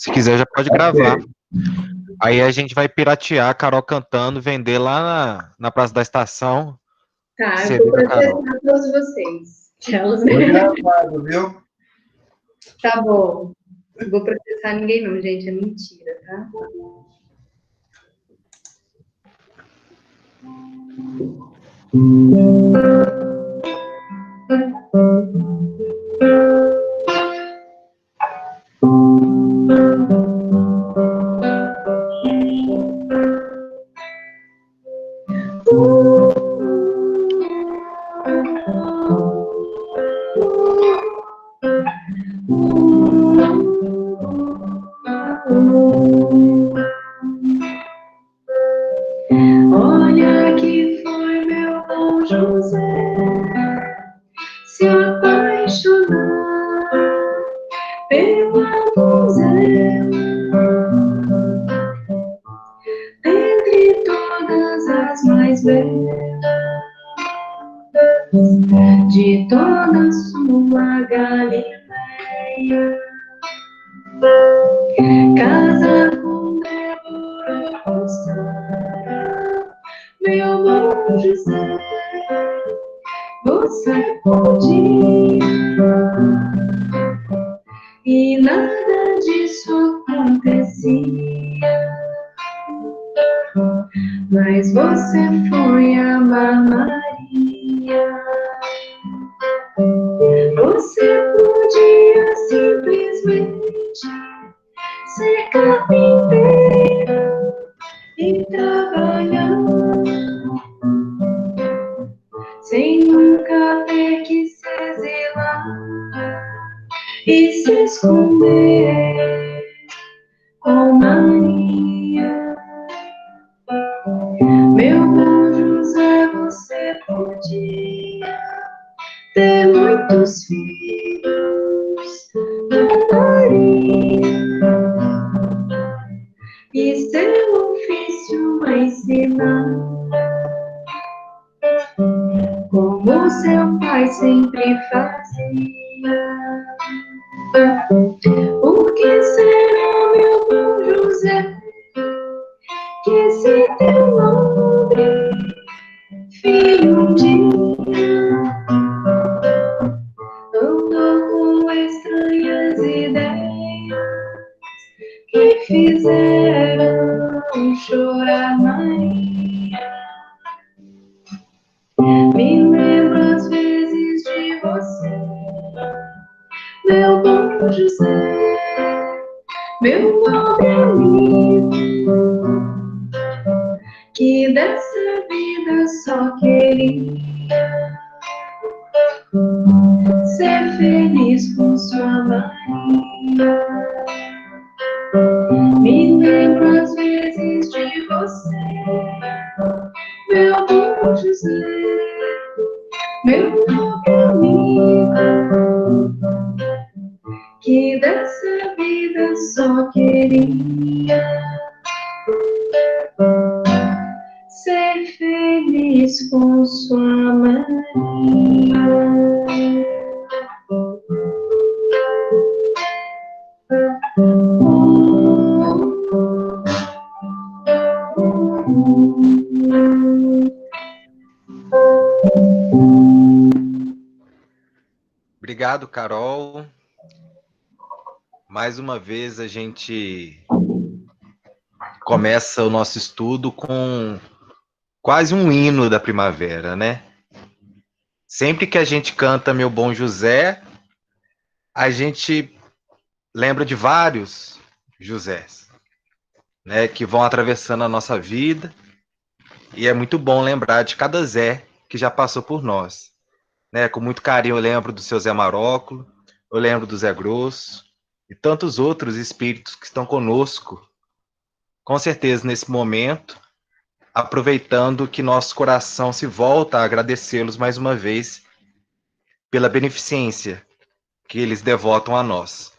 Se quiser, já pode gravar. Aí a gente vai piratear a Carol cantando, vender lá na Praça da Estação. Tá, eu vou CD da Carol. processar todos vocês. Elas... Foi gravado, viu? Tá bom. Não vou processar ninguém não, gente. É mentira, tá? Olha que foi meu bom José se apaixonar pela donzela entre todas as mais belas de toda sua Galileia. Casa com Débora ou Sara, meu bom José, você podia, e nada disso acontecia, mas você foi amar Maria. Você podia simplesmente ser carpinteira e trabalhar sem nunca ter que se exilar e se esconder com Maria. Meu bom José, você podia ter muitos filhos com Maria e seu ofício a ensinar, como seu pai sempre fazia. Por que será, meu bom José, que esse teu nobre filho um dia andou com estranhas ideias que fizeram chorar Maria? Me lembro às vezes de você, meu bom José, meu nobre amigo, que dessa vida só queria ser feliz com sua Maria. Me lembro às vezes de você, meu bom José, meu nobre amigo, que dessa vida só queria ser feliz com sua Maria. Obrigado, Carol. Mais uma vez a gente começa o nosso estudo com quase um hino da primavera, né? Sempre que a gente canta Meu Bom José, a gente lembra de vários Josés, né, que vão atravessando a nossa vida, e é muito bom lembrar de cada Zé que já passou por nós, né? Com muito carinho eu lembro do seu Zé Maróculo, eu lembro do Zé Grosso, e tantos outros espíritos que estão conosco, com certeza nesse momento, aproveitando que nosso coração se volta a agradecê-los mais uma vez pela beneficência que eles devotam a nós.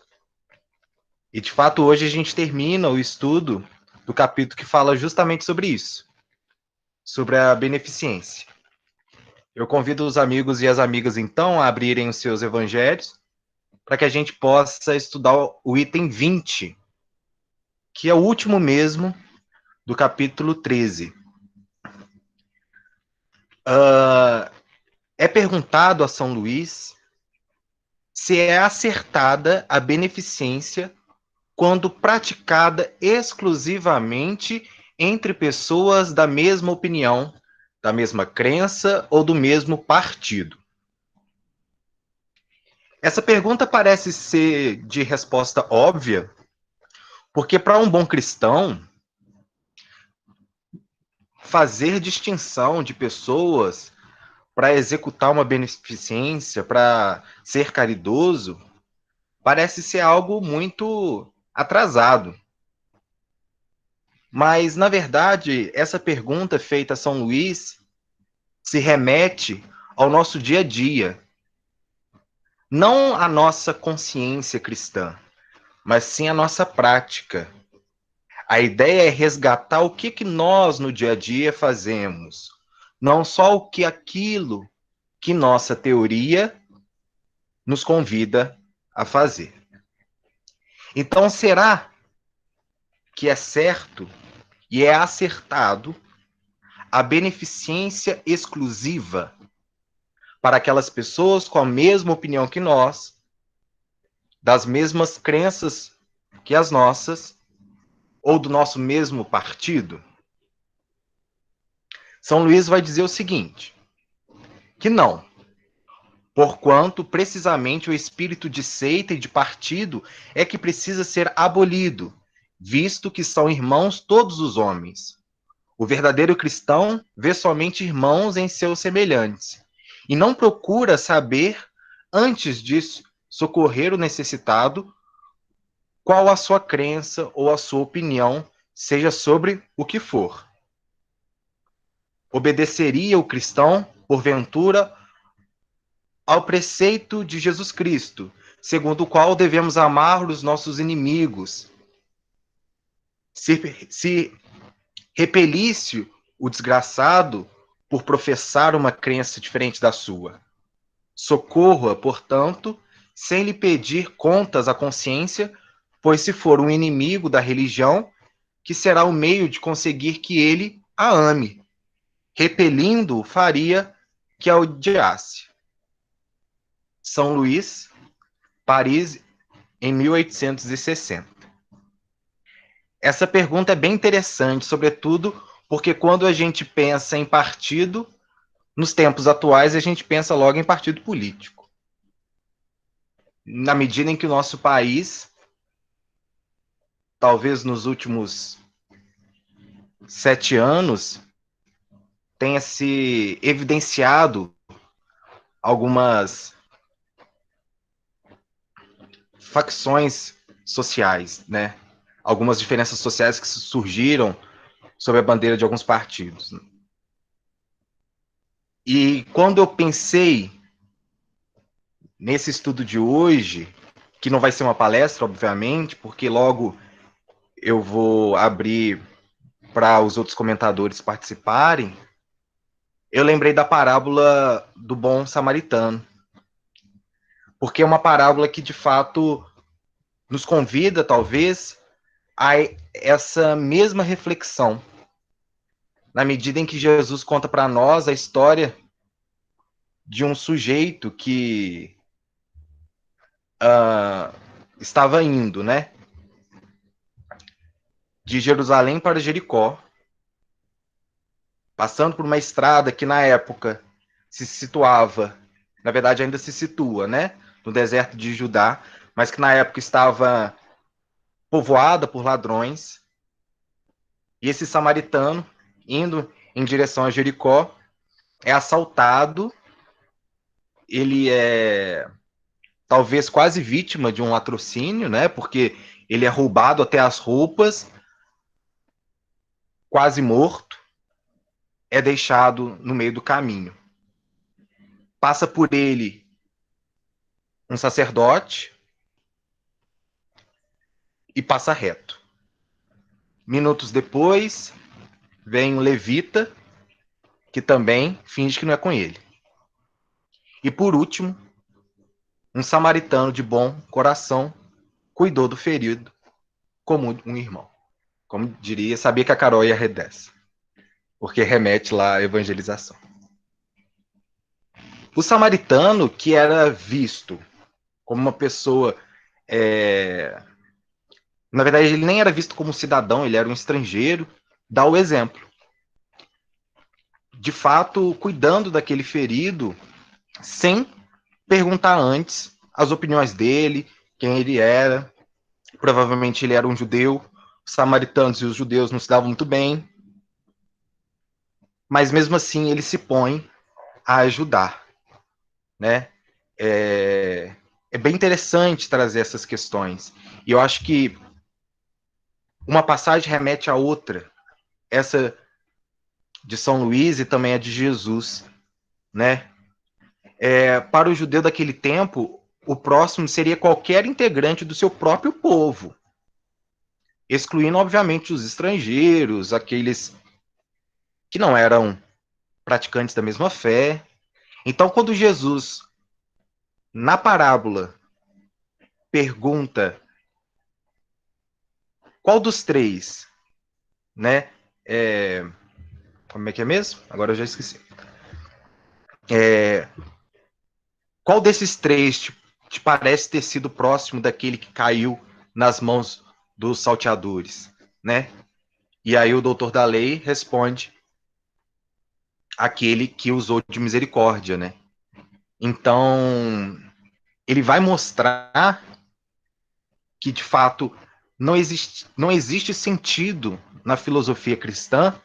E, de fato, hoje a gente termina o estudo do capítulo que fala justamente sobre isso, sobre a beneficência. Eu convido os amigos e as amigas, então, a abrirem os seus evangelhos para que a gente possa estudar o item 20 que é o último mesmo do capítulo 13. É perguntado a São Luís se é acertada a beneficência quando praticada exclusivamente entre pessoas da mesma opinião, da mesma crença ou do mesmo partido. Essa pergunta parece ser de resposta óbvia, porque para um bom cristão, fazer distinção de pessoas para executar uma beneficência, para ser caridoso, parece ser algo muito atrasado. Mas, na verdade, essa pergunta feita a São Luís se remete ao nosso dia a dia, não à nossa consciência cristã, mas sim à nossa prática. A ideia é resgatar o que nós no dia a dia fazemos, não só o que aquilo que nossa teoria nos convida a fazer. Então, será que é certo e é acertado a beneficência exclusiva para aquelas pessoas com a mesma opinião que nós, das mesmas crenças que as nossas, ou do nosso mesmo partido? São Luís vai dizer o seguinte, que não, porquanto precisamente o espírito de seita e de partido é que precisa ser abolido, visto que são irmãos todos os homens. O verdadeiro cristão vê somente irmãos em seus semelhantes, e não procura saber, antes de socorrer o necessitado, qual a sua crença ou a sua opinião, seja sobre o que for. Obedeceria o cristão, porventura, ao preceito de Jesus Cristo, segundo o qual devemos amar os nossos inimigos. Se repelisse o desgraçado por professar uma crença diferente da sua. Socorra, portanto, sem lhe pedir contas à consciência, pois se for um inimigo da religião, que será o meio de conseguir que ele a ame. Repelindo-o, faria que a odiasse. São Luís, Paris, em 1860. Essa pergunta é bem interessante, sobretudo porque quando a gente pensa em partido, nos tempos atuais, a gente pensa logo em partido político. Na medida em que o nosso país, talvez nos últimos 7 anos, tenha se evidenciado algumas facções sociais, né? Algumas diferenças sociais que surgiram sob a bandeira de alguns partidos. E quando eu pensei nesse estudo de hoje, que não vai ser uma palestra, obviamente, porque logo eu vou abrir para os outros comentadores participarem, eu lembrei da parábola do bom samaritano, porque é uma parábola que, de fato, nos convida, talvez, a essa mesma reflexão, na medida em que Jesus conta para nós a história de um sujeito que estava indo, né, de Jerusalém para Jericó, passando por uma estrada que na época se situava, na verdade ainda se situa, né, no deserto de Judá, mas que na época estava povoada por ladrões. E esse samaritano, indo em direção a Jericó, é assaltado, ele é talvez quase vítima de um latrocínio, né, porque ele é roubado até as roupas, quase morto, é deixado no meio do caminho. Passa por ele um sacerdote e passa reto. Minutos depois, vem um levita, que também finge que não é com ele. E por último, um samaritano de bom coração cuidou do ferido como um irmão. como diria, sabia que a Carol ia rir dessa, porque remete lá à evangelização. O samaritano, que era visto como uma pessoa. Na verdade, ele nem era visto como um cidadão, ele era um estrangeiro, dá o exemplo. De fato, cuidando daquele ferido, sem perguntar antes as opiniões dele, quem ele era. Provavelmente ele era um judeu, os samaritanos e os judeus não se davam muito bem, mas mesmo assim ele se põe a ajudar, né? É bem interessante trazer essas questões. E eu acho que uma passagem remete à outra. Essa de São Luís e também a de Jesus, né? Para o judeu daquele tempo, o próximo seria qualquer integrante do seu próprio povo, excluindo, obviamente, os estrangeiros, aqueles que não eram praticantes da mesma fé. Então, quando Jesus, na parábola, pergunta qual dos três, né? Como é que é mesmo? Agora eu já esqueci. Qual desses três te parece ter sido próximo daquele que caiu nas mãos dos salteadores, né? E aí o doutor da lei responde aquele que usou de misericórdia, né? Então, ele vai mostrar que, de fato, não existe sentido na filosofia cristã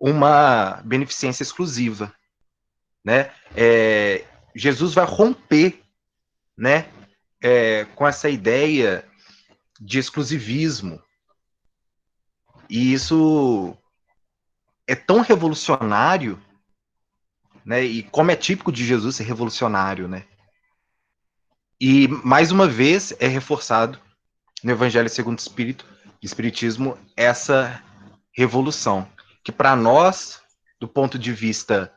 uma beneficência exclusiva, né? Jesus vai romper, né, com essa ideia de exclusivismo. E isso é tão revolucionário, né? E como é típico de Jesus ser revolucionário, né? E mais uma vez é reforçado no Evangelho segundo o Espiritismo essa revolução, que para nós, do ponto de vista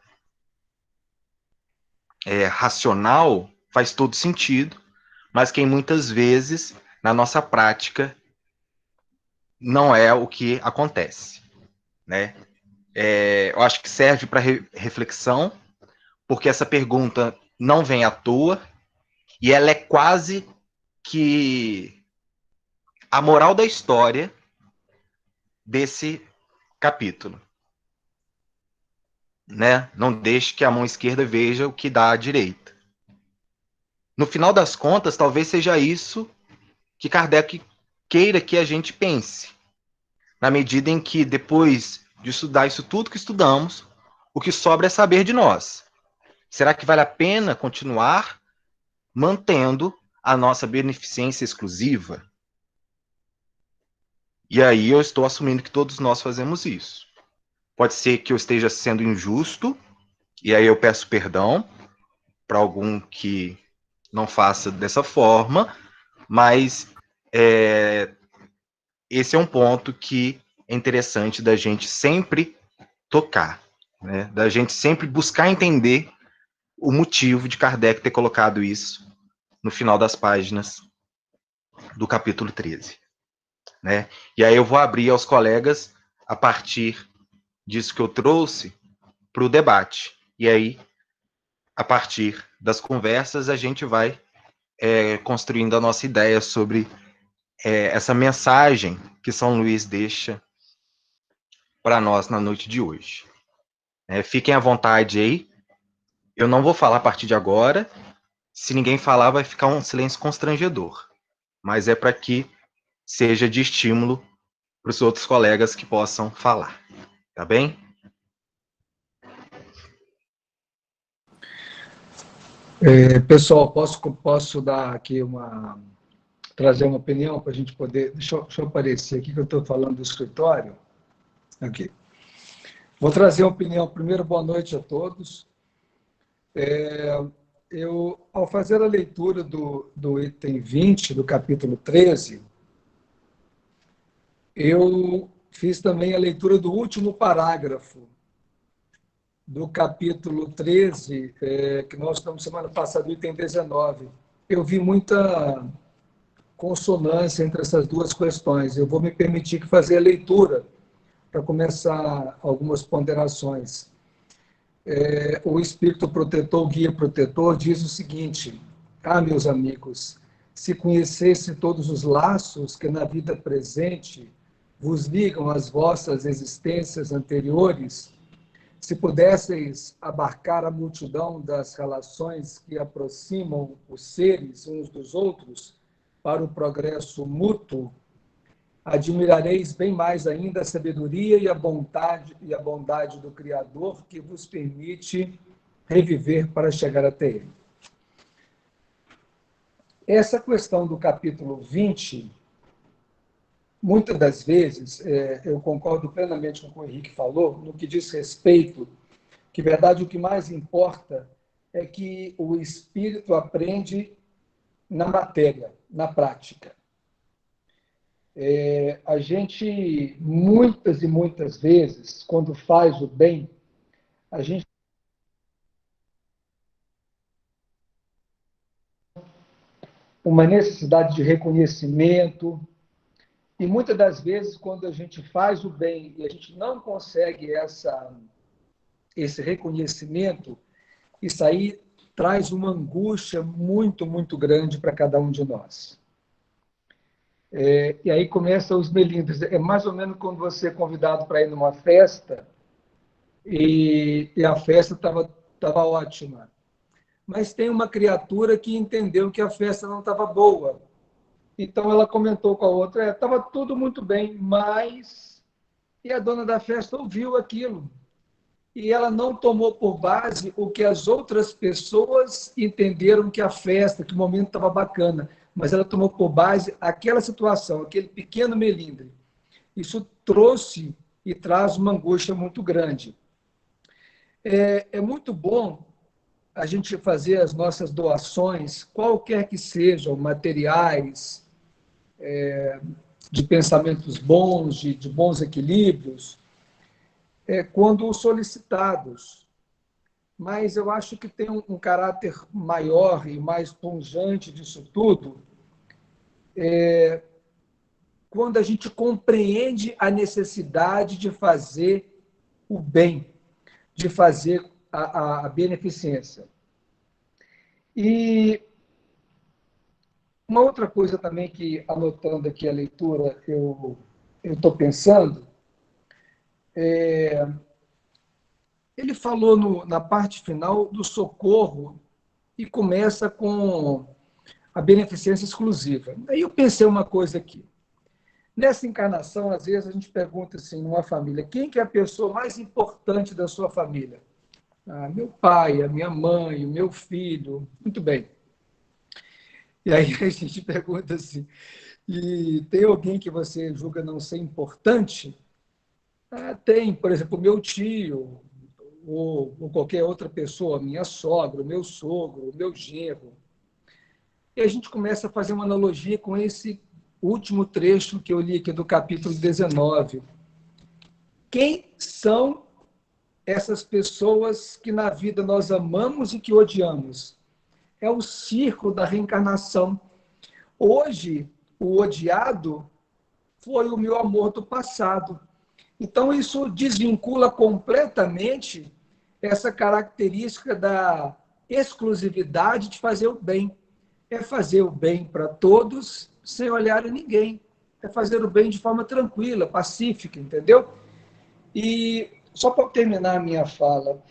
racional, faz todo sentido, mas que muitas vezes na nossa prática não é o que acontece, né? Eu acho que serve para reflexão, porque essa pergunta não vem à toa e ela é quase que a moral da história desse capítulo, né? Não deixe que a mão esquerda veja o que dá à direita. No final das contas, talvez seja isso que Kardec queira que a gente pense, na medida em que depois de estudar isso tudo que estudamos, o que sobra é saber de nós. Será que vale a pena continuar mantendo a nossa beneficência exclusiva? E aí eu estou assumindo que todos nós fazemos isso. Pode ser que eu esteja sendo injusto, e aí eu peço perdão para algum que não faça dessa forma, mas esse é um ponto que é interessante da gente sempre tocar, né? Da gente sempre buscar entender o motivo de Kardec ter colocado isso no final das páginas do capítulo 13, né? E aí eu vou abrir aos colegas, a partir disso que eu trouxe, para o debate. E aí, a partir das conversas, a gente vai construindo a nossa ideia sobre essa mensagem que São Luís deixa para nós na noite de hoje. Fiquem à vontade aí. Eu não vou falar a partir de agora. Se ninguém falar, vai ficar um silêncio constrangedor. Mas é para que seja de estímulo para os outros colegas que possam falar. Tá bem? Pessoal, posso dar aqui trazer uma opinião para a gente poder. Deixa eu aparecer aqui que eu estou falando do escritório. Aqui. Vou trazer uma opinião. Primeiro, boa noite a todos. Ao fazer a leitura do item 20, do capítulo 13, eu fiz também a leitura do último parágrafo do capítulo 13, que nós estamos semana passada, item 19. Eu vi muita consonância entre essas duas questões. Eu vou me permitir que fazer a leitura para começar algumas ponderações. O Espírito Protetor, o Guia Protetor, diz o seguinte: meus amigos, se conhecesse todos os laços que na vida presente vos ligam às vossas existências anteriores, se pudesseis abarcar a multidão das relações que aproximam os seres uns dos outros para o progresso mútuo, admirareis bem mais ainda a sabedoria e a bondade do Criador que vos permite reviver para chegar até Ele. Essa questão do capítulo 20, muitas das vezes, eu concordo plenamente com o que o Henrique falou, no que diz respeito, que, na verdade, o que mais importa é que o espírito aprende na matéria, na prática. A gente, muitas e muitas vezes, quando faz o bem, a gente uma necessidade de reconhecimento, e muitas das vezes, quando a gente faz o bem e a gente não consegue esse reconhecimento, isso aí traz uma angústia muito, muito grande para cada um de nós. E aí começam os melindres. É mais ou menos quando você é convidado para ir numa festa e a festa estava ótima. Mas tem uma criatura que entendeu que a festa não estava boa. Então ela comentou com a outra, estava tudo muito bem, mas... E a dona da festa ouviu aquilo. E ela não tomou por base o que as outras pessoas entenderam que a festa, que o momento estava bacana, mas ela tomou por base aquela situação, aquele pequeno melindre. Isso trouxe e traz uma angústia muito grande. É muito bom a gente fazer as nossas doações, qualquer que sejam, materiais, de pensamentos bons, de bons equilíbrios, quando solicitados. Mas eu acho que tem um caráter maior e mais pungente disso tudo, quando a gente compreende a necessidade de fazer o bem, de fazer a beneficência. E uma outra coisa também que, anotando aqui a leitura, eu estou pensando, ele falou na parte final do socorro e começa com a beneficência exclusiva. Aí eu pensei uma coisa aqui. Nessa encarnação, às vezes, a gente pergunta assim, numa família, quem que é a pessoa mais importante da sua família? Meu pai, a minha mãe, o meu filho. Muito bem. E aí a gente pergunta assim, e tem alguém que você julga não ser importante? Tem, por exemplo, o meu tio, ou qualquer outra pessoa, minha sogra, o meu sogro, o meu genro. E a gente começa a fazer uma analogia com esse último trecho que eu li aqui do capítulo 19. Quem são essas pessoas que na vida nós amamos e que odiamos? É o círculo da reencarnação. Hoje, o odiado foi o meu amor do passado. Então, isso desvincula completamente essa característica da exclusividade de fazer o bem. É fazer o bem para todos sem olhar a ninguém. É fazer o bem de forma tranquila, pacífica, entendeu? E só para terminar a minha fala,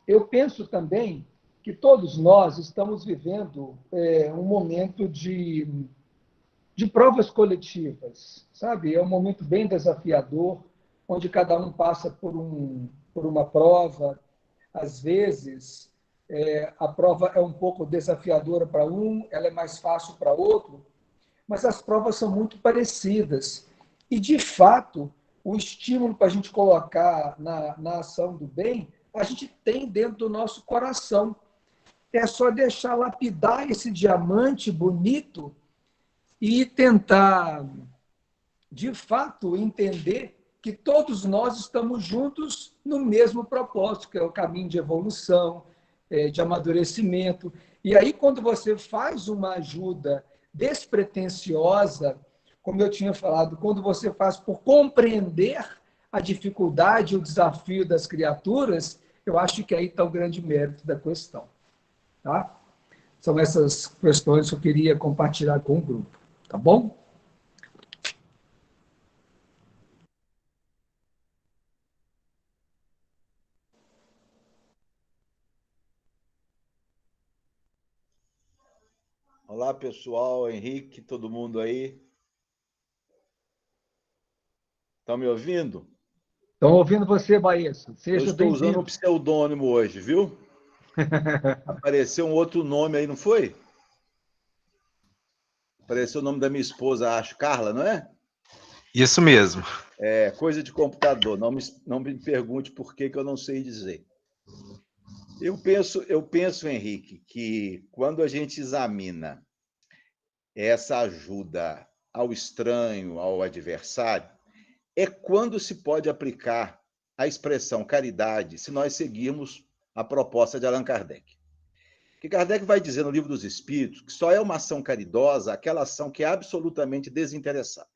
eu penso também que todos nós estamos vivendo um momento de provas coletivas, sabe? É um momento bem desafiador, onde cada um passa por uma prova. Às vezes, a prova é um pouco desafiadora para um, ela é mais fácil para outro, mas as provas são muito parecidas. E, de fato, o estímulo para a gente colocar na ação do bem, a gente tem dentro do nosso coração. É só deixar lapidar esse diamante bonito e tentar, de fato, entender que todos nós estamos juntos no mesmo propósito, que é o caminho de evolução, de amadurecimento. E aí, quando você faz uma ajuda despretensiosa, como eu tinha falado, quando você faz por compreender a dificuldade e o desafio das criaturas, eu acho que aí está o grande mérito da questão. Tá? São essas questões que eu queria compartilhar com o grupo. Tá bom? Olá, pessoal, Henrique, todo mundo aí? Estão me ouvindo? Estão ouvindo você, Baesso. Eu Seja estou usando um bem-vindo. pseudônimo hoje, viu? Apareceu um outro nome aí, não foi? Apareceu o nome da minha esposa, acho, Carla, não é? Isso mesmo. É coisa de computador. Não me pergunte por que eu não sei dizer. Eu penso, Henrique, que quando a gente examina essa ajuda ao estranho, ao adversário, é quando se pode aplicar a expressão caridade se nós seguirmos a proposta de Allan Kardec. Que Kardec vai dizer no Livro dos Espíritos que só é uma ação caridosa aquela ação que é absolutamente desinteressada.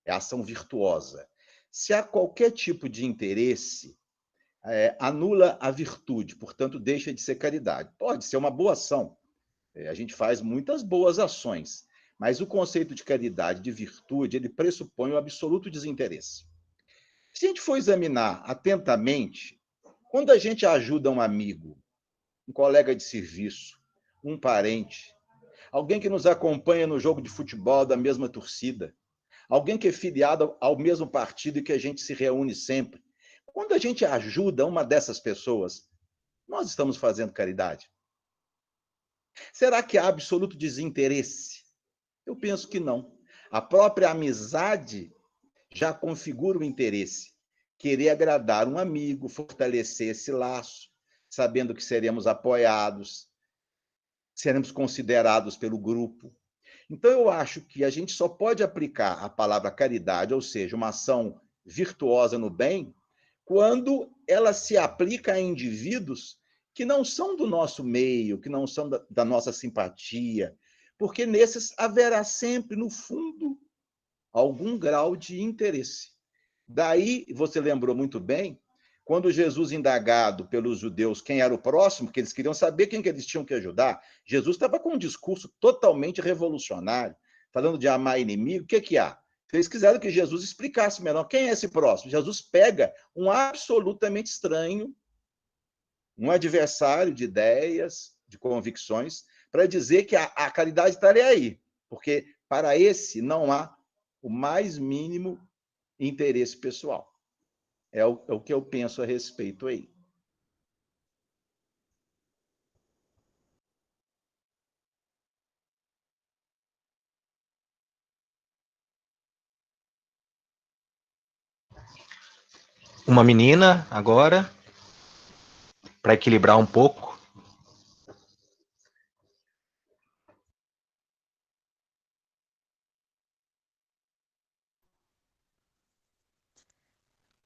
É a ação virtuosa. Se há qualquer tipo de interesse, anula a virtude, portanto, deixa de ser caridade. Pode ser uma boa ação. A gente faz muitas boas ações, mas o conceito de caridade, de virtude, ele pressupõe o absoluto desinteresse. Se a gente for examinar atentamente, quando a gente ajuda um amigo, um colega de serviço, um parente, alguém que nos acompanha no jogo de futebol da mesma torcida, alguém que é filiado ao mesmo partido e que a gente se reúne sempre, quando a gente ajuda uma dessas pessoas, nós estamos fazendo caridade? Será que há absoluto desinteresse? Eu penso que não. A própria amizade já configura o interesse. Querer agradar um amigo, fortalecer esse laço, sabendo que seremos apoiados, seremos considerados pelo grupo. Então, eu acho que a gente só pode aplicar a palavra caridade, ou seja, uma ação virtuosa no bem, quando ela se aplica a indivíduos que não são do nosso meio, que não são da nossa simpatia, porque nesses haverá sempre, no fundo, algum grau de interesse. Daí, você lembrou muito bem, quando Jesus, indagado pelos judeus quem era o próximo, que eles queriam saber quem que eles tinham que ajudar, Jesus estava com um discurso totalmente revolucionário, falando de amar inimigo. O que que há? Eles quiseram que Jesus explicasse melhor quem é esse próximo. Jesus pega um absolutamente estranho, um adversário de ideias, de convicções, para dizer que a caridade estaria aí, porque para esse não há o mais mínimo interesse pessoal. É o que eu penso a respeito aí. Uma menina agora, para equilibrar um pouco.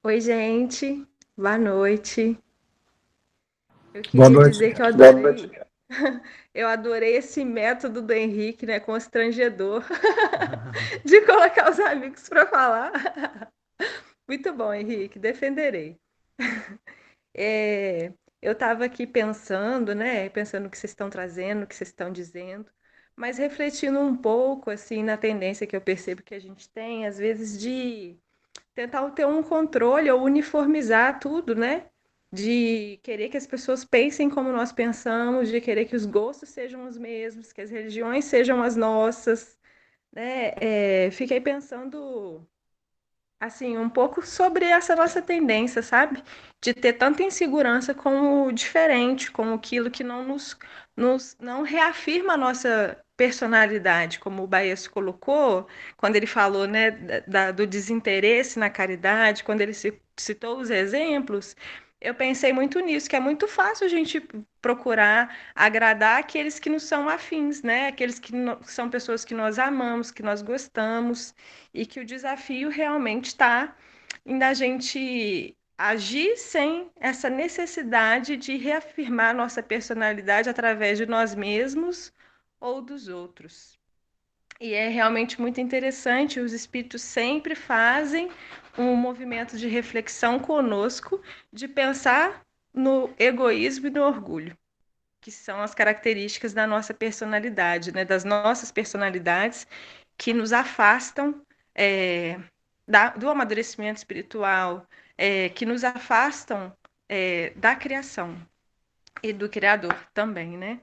Oi, gente. Boa noite. Eu Boa queria noite. dizer que eu adorei, eu adorei esse método do Henrique, né, constrangedor, de colocar os amigos para falar. Muito bom, Henrique, defenderei. Eu estava aqui pensando, né, pensando no que vocês estão trazendo, no que vocês estão dizendo, mas refletindo um pouco, assim, na tendência que eu percebo que a gente tem, às vezes, de tentar ter um controle ou uniformizar tudo, né? De querer que as pessoas pensem como nós pensamos, de querer que os gostos sejam os mesmos, que as religiões sejam as nossas, né? Fiquei pensando assim um pouco sobre essa nossa tendência, sabe? De ter tanta insegurança com o diferente, com aquilo que não reafirma a nossa personalidade, como o Baez colocou, quando ele falou, né, do desinteresse na caridade, quando ele citou os exemplos, eu pensei muito nisso, que é muito fácil a gente procurar agradar aqueles que nos são afins, né? Aqueles que são pessoas que nós amamos, que nós gostamos, e que o desafio realmente está em a gente agir sem essa necessidade de reafirmar nossa personalidade através de nós mesmos ou dos outros. E é realmente muito interessante, os espíritos sempre fazem um movimento de reflexão conosco, de pensar no egoísmo e no orgulho, que são as características da nossa personalidade, né? Das nossas personalidades que nos afastam do amadurecimento espiritual, que nos afastam da criação e do Criador também, né?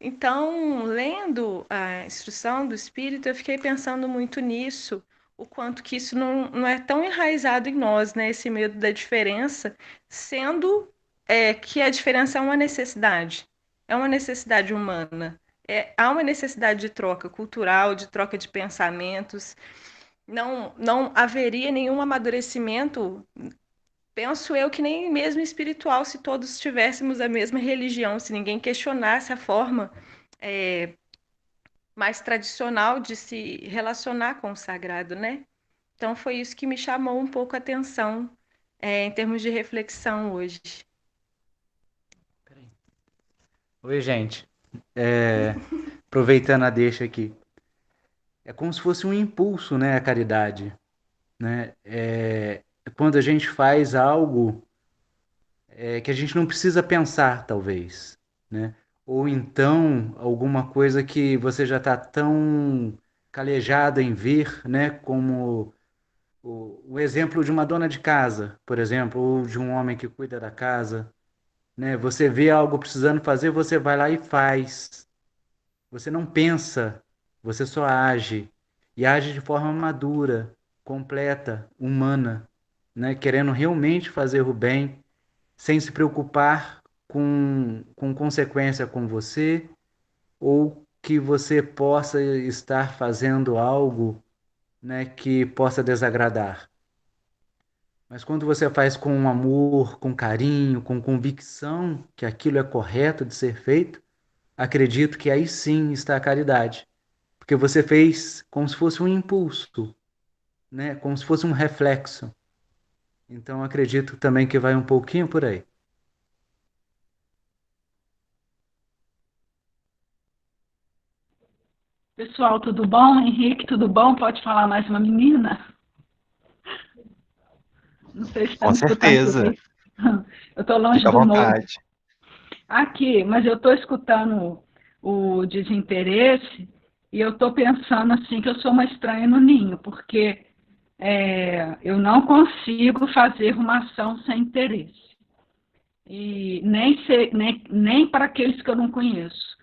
Então, lendo a instrução do Espírito, eu fiquei pensando muito nisso, o quanto que isso não é tão enraizado em nós, né? Esse medo da diferença, sendo que a diferença é uma necessidade humana. Há uma necessidade de troca cultural, de troca de pensamentos. Não haveria nenhum amadurecimento, penso eu, que nem mesmo espiritual, se todos tivéssemos a mesma religião, se ninguém questionasse a forma é, mais tradicional de se relacionar com o sagrado, né? Então foi isso que me chamou um pouco a atenção em termos de reflexão hoje. Oi, gente. Aproveitando a deixa aqui. É como se fosse um impulso, né, a caridade, né? Quando a gente faz algo que a gente não precisa pensar, talvez, né? Ou então alguma coisa que você já está tão calejado em ver, né? Como o exemplo de uma dona de casa, por exemplo, ou de um homem que cuida da casa, né? Você vê algo precisando fazer, você vai lá e faz. Você não pensa, você só age. E age de forma madura, completa, humana, né? Querendo realmente fazer o bem, sem se preocupar com consequência com você, ou que você possa estar fazendo algo, né, que possa desagradar. Mas quando você faz com amor, com carinho, com convicção que aquilo é correto de ser feito, acredito que aí sim está a caridade. Porque você fez como se fosse um impulso, né? Como se fosse um reflexo. Então acredito também que vai um pouquinho por aí. Pessoal, tudo bom? Henrique, tudo bom? Pode falar mais uma menina? Não sei se está Com me escutando certeza. direito. Eu estou longe Fica à do novo. vontade. Aqui, mas eu estou escutando o desinteresse e eu estou pensando assim que eu sou uma estranha no ninho, porque eu não consigo fazer uma ação sem interesse. E nem para aqueles que eu não conheço,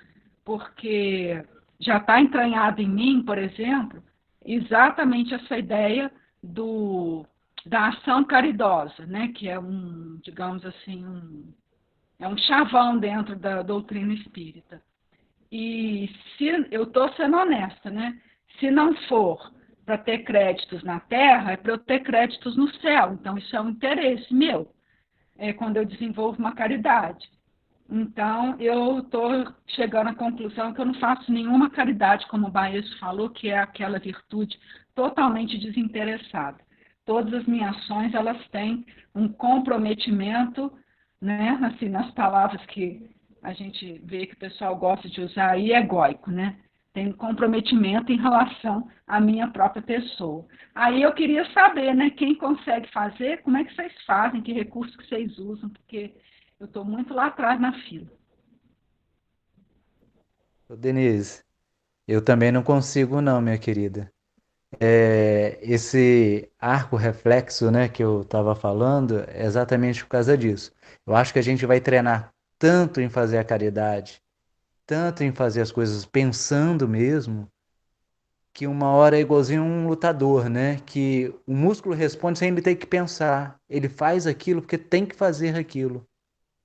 porque já está entranhado em mim, por exemplo, exatamente essa ideia da ação caridosa, né? Que é digamos assim, é um chavão dentro da doutrina espírita. E se eu estou sendo honesta, né? Se não for para ter créditos na Terra, é para eu ter créditos no céu. Então, isso é um interesse meu, quando eu desenvolvo uma caridade. Então, eu estou chegando à conclusão que eu não faço nenhuma caridade, como o Baezo falou, que é aquela virtude totalmente desinteressada. Todas as minhas ações, elas têm um comprometimento, né, assim, nas palavras que a gente vê que o pessoal gosta de usar aí, egóico, né? Tem um comprometimento em relação à minha própria pessoa. Aí eu queria saber, né, quem consegue fazer, como é que vocês fazem, que recursos que vocês usam, porque eu estou muito lá atrás na fila. Ô, Denise, eu também não consigo não, minha querida. Esse arco reflexo, né, que eu estava falando, é exatamente por causa disso. Eu acho que a gente vai treinar tanto em fazer a caridade, tanto em fazer as coisas pensando mesmo, que uma hora é igualzinho um lutador, né? Que o músculo responde sem ele ter que pensar. Ele faz aquilo porque tem que fazer aquilo.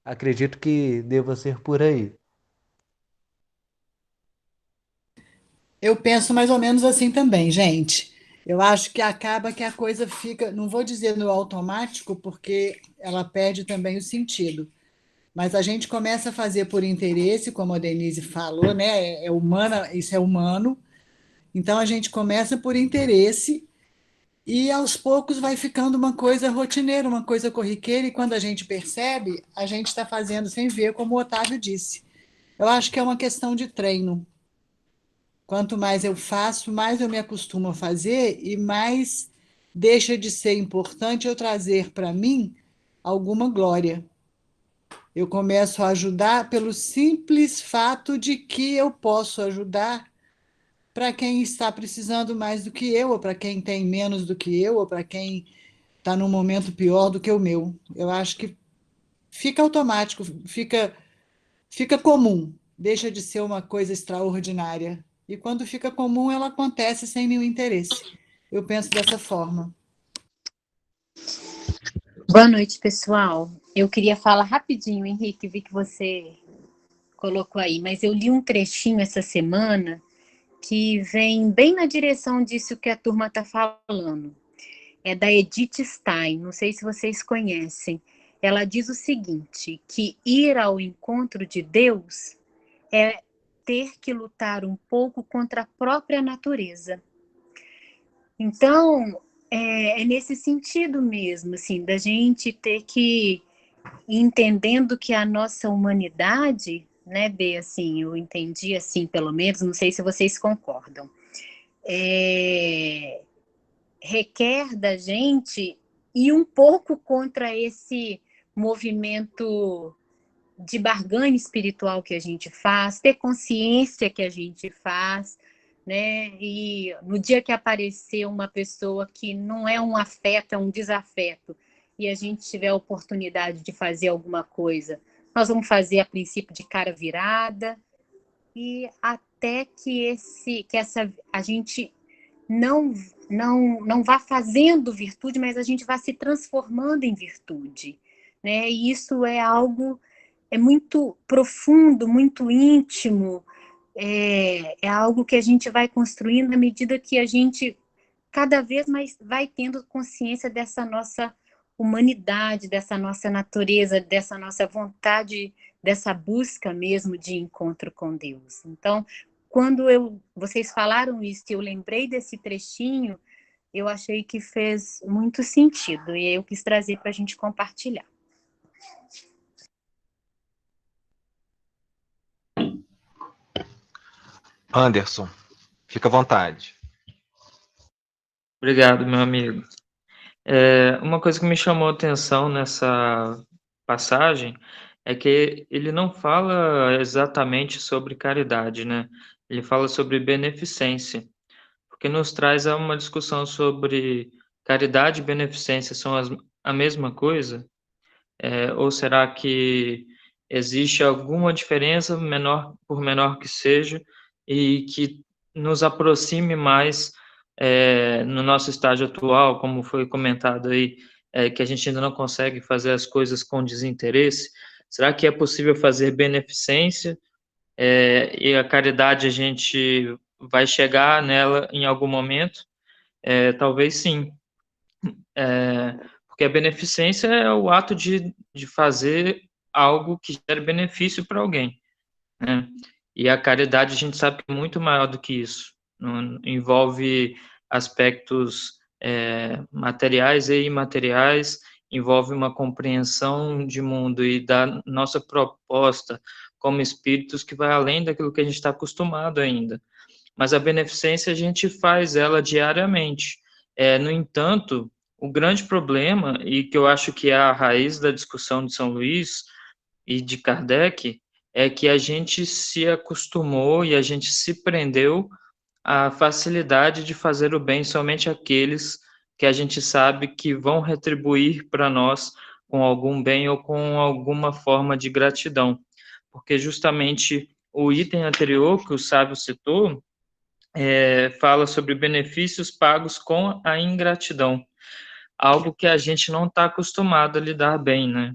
Acredito que deva ser por aí. Eu penso mais ou menos assim também, gente. Eu acho que acaba que a coisa fica, não vou dizer no automático, porque ela perde também o sentido. Mas a gente começa a fazer por interesse, como a Denise falou, né? É humana, isso é humano. Então a gente começa por interesse e aos poucos vai ficando uma coisa rotineira, uma coisa corriqueira, e quando a gente percebe, a gente está fazendo sem ver, como o Otávio disse. Eu acho que é uma questão de treino. Quanto mais eu faço, mais eu me acostumo a fazer e mais deixa de ser importante eu trazer para mim alguma glória. Eu começo a ajudar pelo simples fato de que eu posso ajudar para quem está precisando mais do que eu, ou para quem tem menos do que eu, ou para quem está num momento pior do que o meu. Eu acho que fica automático, fica comum, deixa de ser uma coisa extraordinária. E quando fica comum, ela acontece sem nenhum interesse. Eu penso dessa forma. Boa noite, pessoal. Eu queria falar rapidinho, Henrique, vi que você colocou aí, mas eu li um trechinho essa semana que vem bem na direção disso que a turma está falando. É da Edith Stein, não sei se vocês conhecem. Ela diz o seguinte, que ir ao encontro de Deus é ter que lutar um pouco contra a própria natureza. Então, é nesse sentido mesmo, assim, da gente ter que ir entendendo que a nossa humanidade, né, Bê, assim, eu entendi assim, pelo menos, não sei se vocês concordam, requer da gente ir um pouco contra esse movimento de barganha espiritual que a gente faz, ter consciência que a gente faz, né? E no dia que aparecer uma pessoa que não é um afeto, é um desafeto, e a gente tiver a oportunidade de fazer alguma coisa, nós vamos fazer a princípio de cara virada, e até que a gente não vá fazendo virtude, mas a gente vá se transformando em virtude, né? E isso é algo muito profundo, muito íntimo, é algo que a gente vai construindo à medida que a gente cada vez mais vai tendo consciência dessa nossa humanidade, dessa nossa natureza, dessa nossa vontade, dessa busca mesmo de encontro com Deus. Então, quando vocês falaram isso, eu lembrei desse trechinho, eu achei que fez muito sentido e eu quis trazer para a gente compartilhar. Anderson, fica à vontade. Obrigado, meu amigo. Uma coisa que me chamou a atenção nessa passagem é que ele não fala exatamente sobre caridade, né? Ele fala sobre beneficência, porque nos traz a uma discussão sobre caridade e beneficência são a mesma coisa? Ou será que existe alguma diferença, por menor que seja, e que nos aproxime mais no nosso estágio atual, como foi comentado aí, que a gente ainda não consegue fazer as coisas com desinteresse? Será que é possível fazer beneficência e a caridade a gente vai chegar nela em algum momento? Talvez sim. Porque a beneficência é o ato de fazer algo que gere benefício para alguém, né? E a caridade a gente sabe que é muito maior do que isso. Envolve aspectos materiais e imateriais, envolve uma compreensão de mundo e da nossa proposta como espíritos que vai além daquilo que a gente está acostumado ainda. Mas a beneficência a gente faz ela diariamente. No entanto, o grande problema, e que eu acho que é a raiz da discussão de São Luís e de Kardec, é que a gente se acostumou e a gente se prendeu à facilidade de fazer o bem somente àqueles que a gente sabe que vão retribuir para nós com algum bem ou com alguma forma de gratidão. Porque justamente o item anterior que o sábio citou fala sobre benefícios pagos com a ingratidão, algo que a gente não está acostumado a lidar bem, né?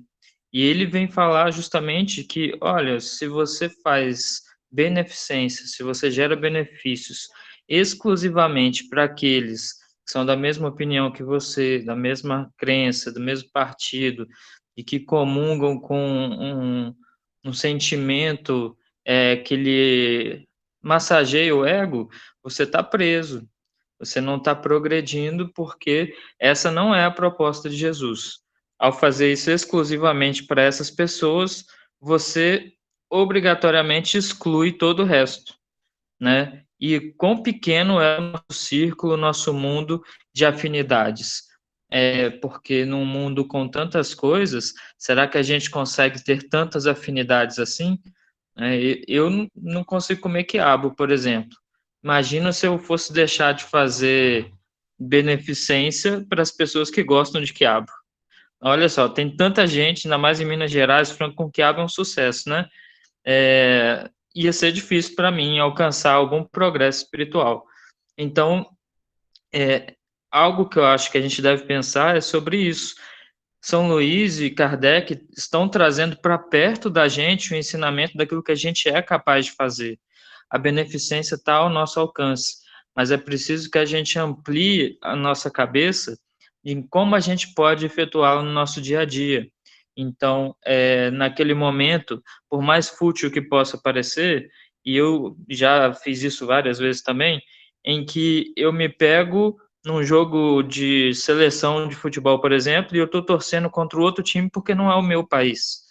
E ele vem falar justamente que, olha, se você faz beneficência, se você gera benefícios exclusivamente para aqueles que são da mesma opinião que você, da mesma crença, do mesmo partido, e que comungam com um sentimento que lhe massageia o ego, você está preso. Você não está progredindo porque essa não é a proposta de Jesus. Ao fazer isso exclusivamente para essas pessoas, você obrigatoriamente exclui todo o resto, né? e quão pequeno é o nosso círculo, o nosso mundo de afinidades. Porque num mundo com tantas coisas, será que a gente consegue ter tantas afinidades assim? Eu não consigo comer quiabo, por exemplo. Imagina se eu fosse deixar de fazer beneficência para as pessoas que gostam de quiabo. Olha só, tem tanta gente, ainda mais em Minas Gerais, frango com quiabo é um sucesso, né? Ia ser difícil para mim alcançar algum progresso espiritual. Então, algo que eu acho que a gente deve pensar é sobre isso. São Luís e Kardec estão trazendo para perto da gente o ensinamento daquilo que a gente é capaz de fazer. A beneficência está ao nosso alcance, mas é preciso que a gente amplie a nossa cabeça em como a gente pode efetuá-lo no nosso dia a dia. Então, naquele momento, por mais fútil que possa parecer, e eu já fiz isso várias vezes também, em que eu me pego num jogo de seleção de futebol, por exemplo, e eu estou torcendo contra o outro time porque não é o meu país.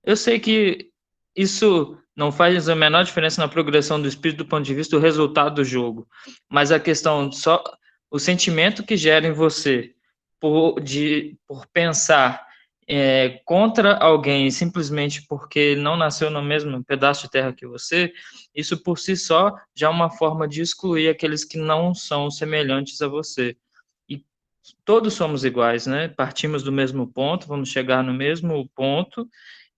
Eu sei que isso não faz a menor diferença na progressão do espírito do ponto de vista do resultado do jogo, mas a questão só o sentimento que gera em você por pensar contra alguém simplesmente porque não nasceu no mesmo pedaço de terra que você, isso por si só já é uma forma de excluir aqueles que não são semelhantes a você. E todos somos iguais, né? Partimos do mesmo ponto, vamos chegar no mesmo ponto,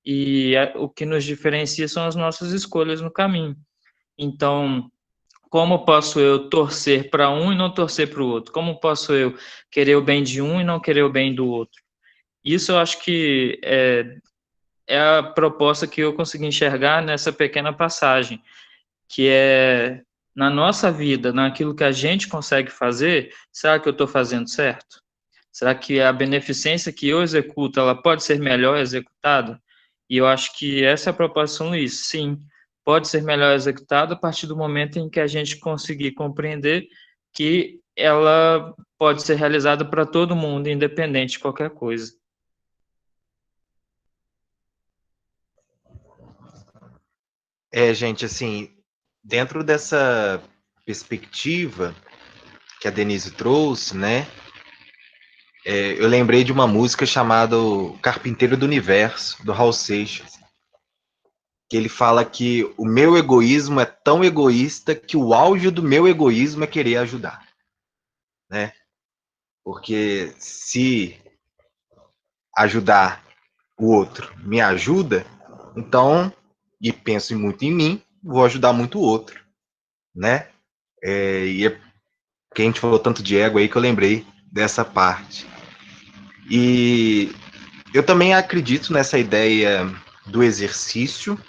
e o que nos diferencia são as nossas escolhas no caminho. Então, como posso eu torcer para um e não torcer para o outro? Como posso eu querer o bem de um e não querer o bem do outro? Isso eu acho que é a proposta que eu consegui enxergar nessa pequena passagem, que é, na nossa vida, naquilo que a gente consegue fazer, será que eu estou fazendo certo? Será que a beneficência que eu executo, ela pode ser melhor executada? E eu acho que essa é a proposta de São Luís. Sim, pode ser melhor executada a partir do momento em que a gente conseguir compreender que ela pode ser realizada para todo mundo, independente de qualquer coisa. Gente, assim, dentro dessa perspectiva que a Denise trouxe, né? Eu lembrei de uma música chamada Carpinteiro do Universo, do Raul Seixas, que ele fala que o meu egoísmo é tão egoísta que o auge do meu egoísmo é querer ajudar, né? Porque se ajudar o outro me ajuda, então, e penso muito em mim, vou ajudar muito o outro, né? E é porque a gente falou tanto de ego aí que eu lembrei dessa parte. E eu também acredito nessa ideia do exercício,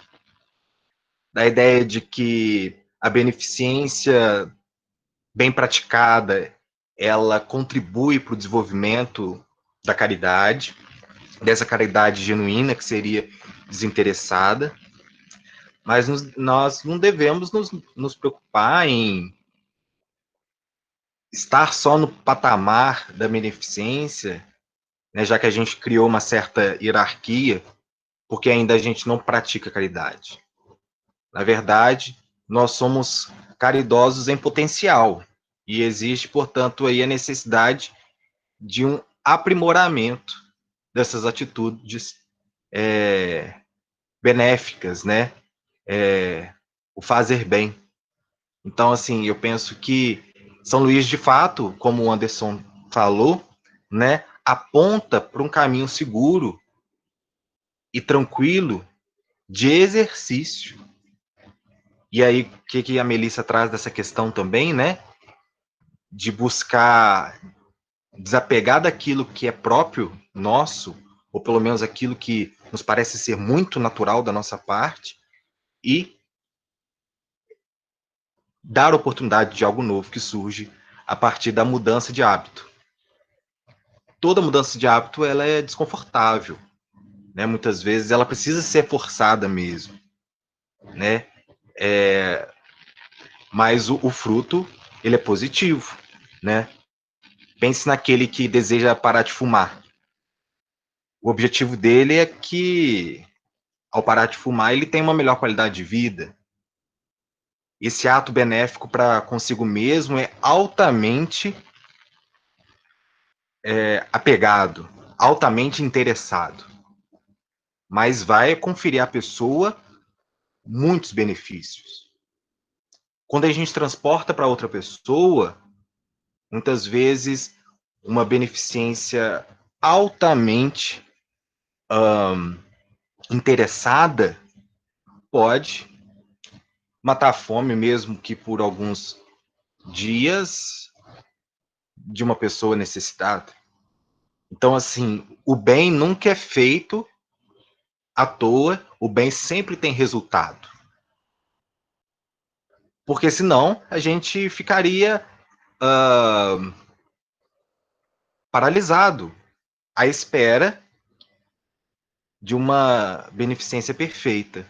da ideia de que a beneficência bem praticada, ela contribui para o desenvolvimento da caridade, dessa caridade genuína, que seria desinteressada, mas nós não devemos nos preocupar em estar só no patamar da beneficência, né, já que a gente criou uma certa hierarquia, porque ainda a gente não pratica caridade. Na verdade, nós somos caridosos em potencial, e existe, portanto, aí a necessidade de um aprimoramento dessas atitudes benéficas, né? O fazer bem. Então, assim, eu penso que São Luís, de fato, como o Anderson falou, né, aponta para um caminho seguro e tranquilo de exercício. E aí, o que a Melissa traz dessa questão também, né? De buscar desapegar daquilo que é próprio nosso, ou pelo menos aquilo que nos parece ser muito natural da nossa parte, e dar oportunidade de algo novo que surge a partir da mudança de hábito. Toda mudança de hábito ela é desconfortável, né? Muitas vezes ela precisa ser forçada mesmo, né? Mas o fruto ele é positivo, né? Pense naquele que deseja parar de fumar. O objetivo dele é que, ao parar de fumar, ele tenha uma melhor qualidade de vida. esse ato benéfico para consigo mesmo é altamente apegado, altamente interessado, mas vai conferir à pessoa muitos benefícios. Quando a gente transporta para outra pessoa, muitas vezes uma beneficência altamente interessada pode matar a fome, mesmo que por alguns dias, de uma pessoa necessitada. Então, assim, o bem nunca é feito à toa, o bem sempre tem resultado. Porque senão a gente ficaria paralisado à espera de uma beneficência perfeita.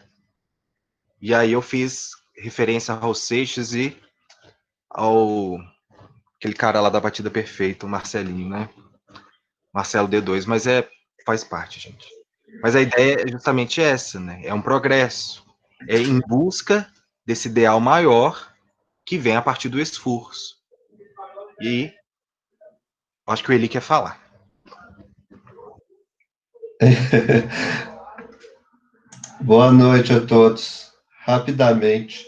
E aí eu fiz referência ao Seixas e ao aquele cara lá da Batida Perfeita, o Marcelinho, né? Marcelo D2, mas faz parte, gente. Mas a ideia é justamente essa, né? É um progresso. É em busca desse ideal maior que vem a partir do esforço. E acho que o Eli quer falar. Boa noite a todos. Rapidamente,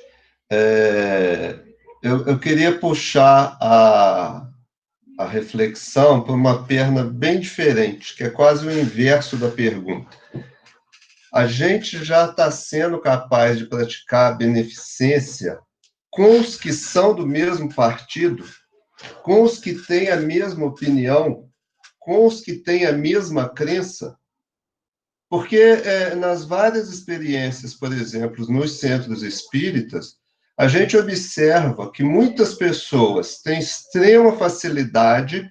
eu queria puxar a reflexão para uma perna bem diferente, que é quase o inverso da pergunta. A gente já está sendo capaz de praticar a beneficência com os que são do mesmo partido, com os que têm a mesma opinião, com os que têm a mesma crença? Porque nas várias experiências, por exemplo, nos centros espíritas, a gente observa que muitas pessoas têm extrema facilidade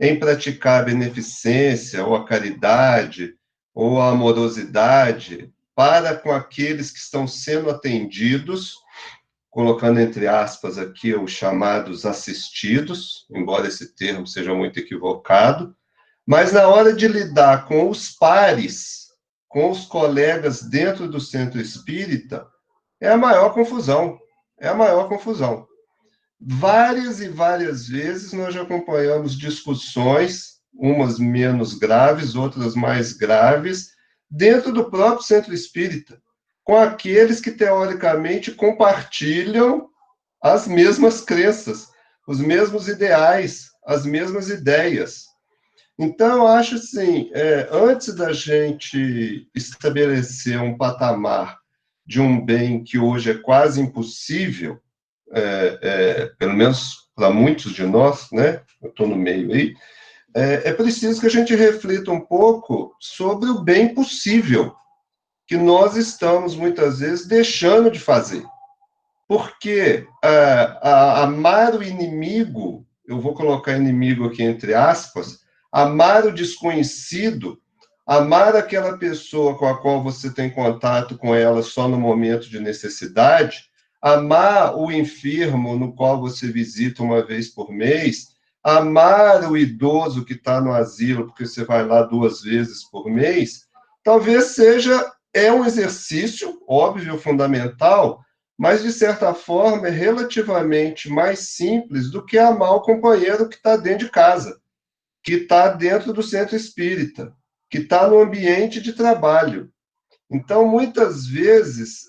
em praticar a beneficência, ou a caridade, ou a amorosidade para com aqueles que estão sendo atendidos, colocando entre aspas aqui os chamados assistidos, embora esse termo seja muito equivocado, mas na hora de lidar com os pares, com os colegas dentro do centro espírita, é a maior confusão. É a maior confusão. Várias e várias vezes nós já acompanhamos discussões, umas menos graves, outras mais graves, dentro do próprio centro espírita, com aqueles que teoricamente compartilham as mesmas crenças, os mesmos ideais, as mesmas ideias. Então, eu acho assim, antes da gente estabelecer um patamar de um bem que hoje é quase impossível, pelo menos para muitos de nós, né? Eu estou no meio aí, é preciso que a gente reflita um pouco sobre o bem possível que nós estamos, muitas vezes, deixando de fazer. Porque amar o inimigo, eu vou colocar inimigo aqui entre aspas, amar o desconhecido, amar aquela pessoa com a qual você tem contato com ela só no momento de necessidade, amar o enfermo no qual você visita uma vez por mês, amar o idoso que está no asilo, porque você vai lá 2 vezes por mês, talvez seja um exercício, óbvio, fundamental, mas, de certa forma, é relativamente mais simples do que amar o companheiro que está dentro de casa, que está dentro do centro espírita, que está no ambiente de trabalho. Então, muitas vezes,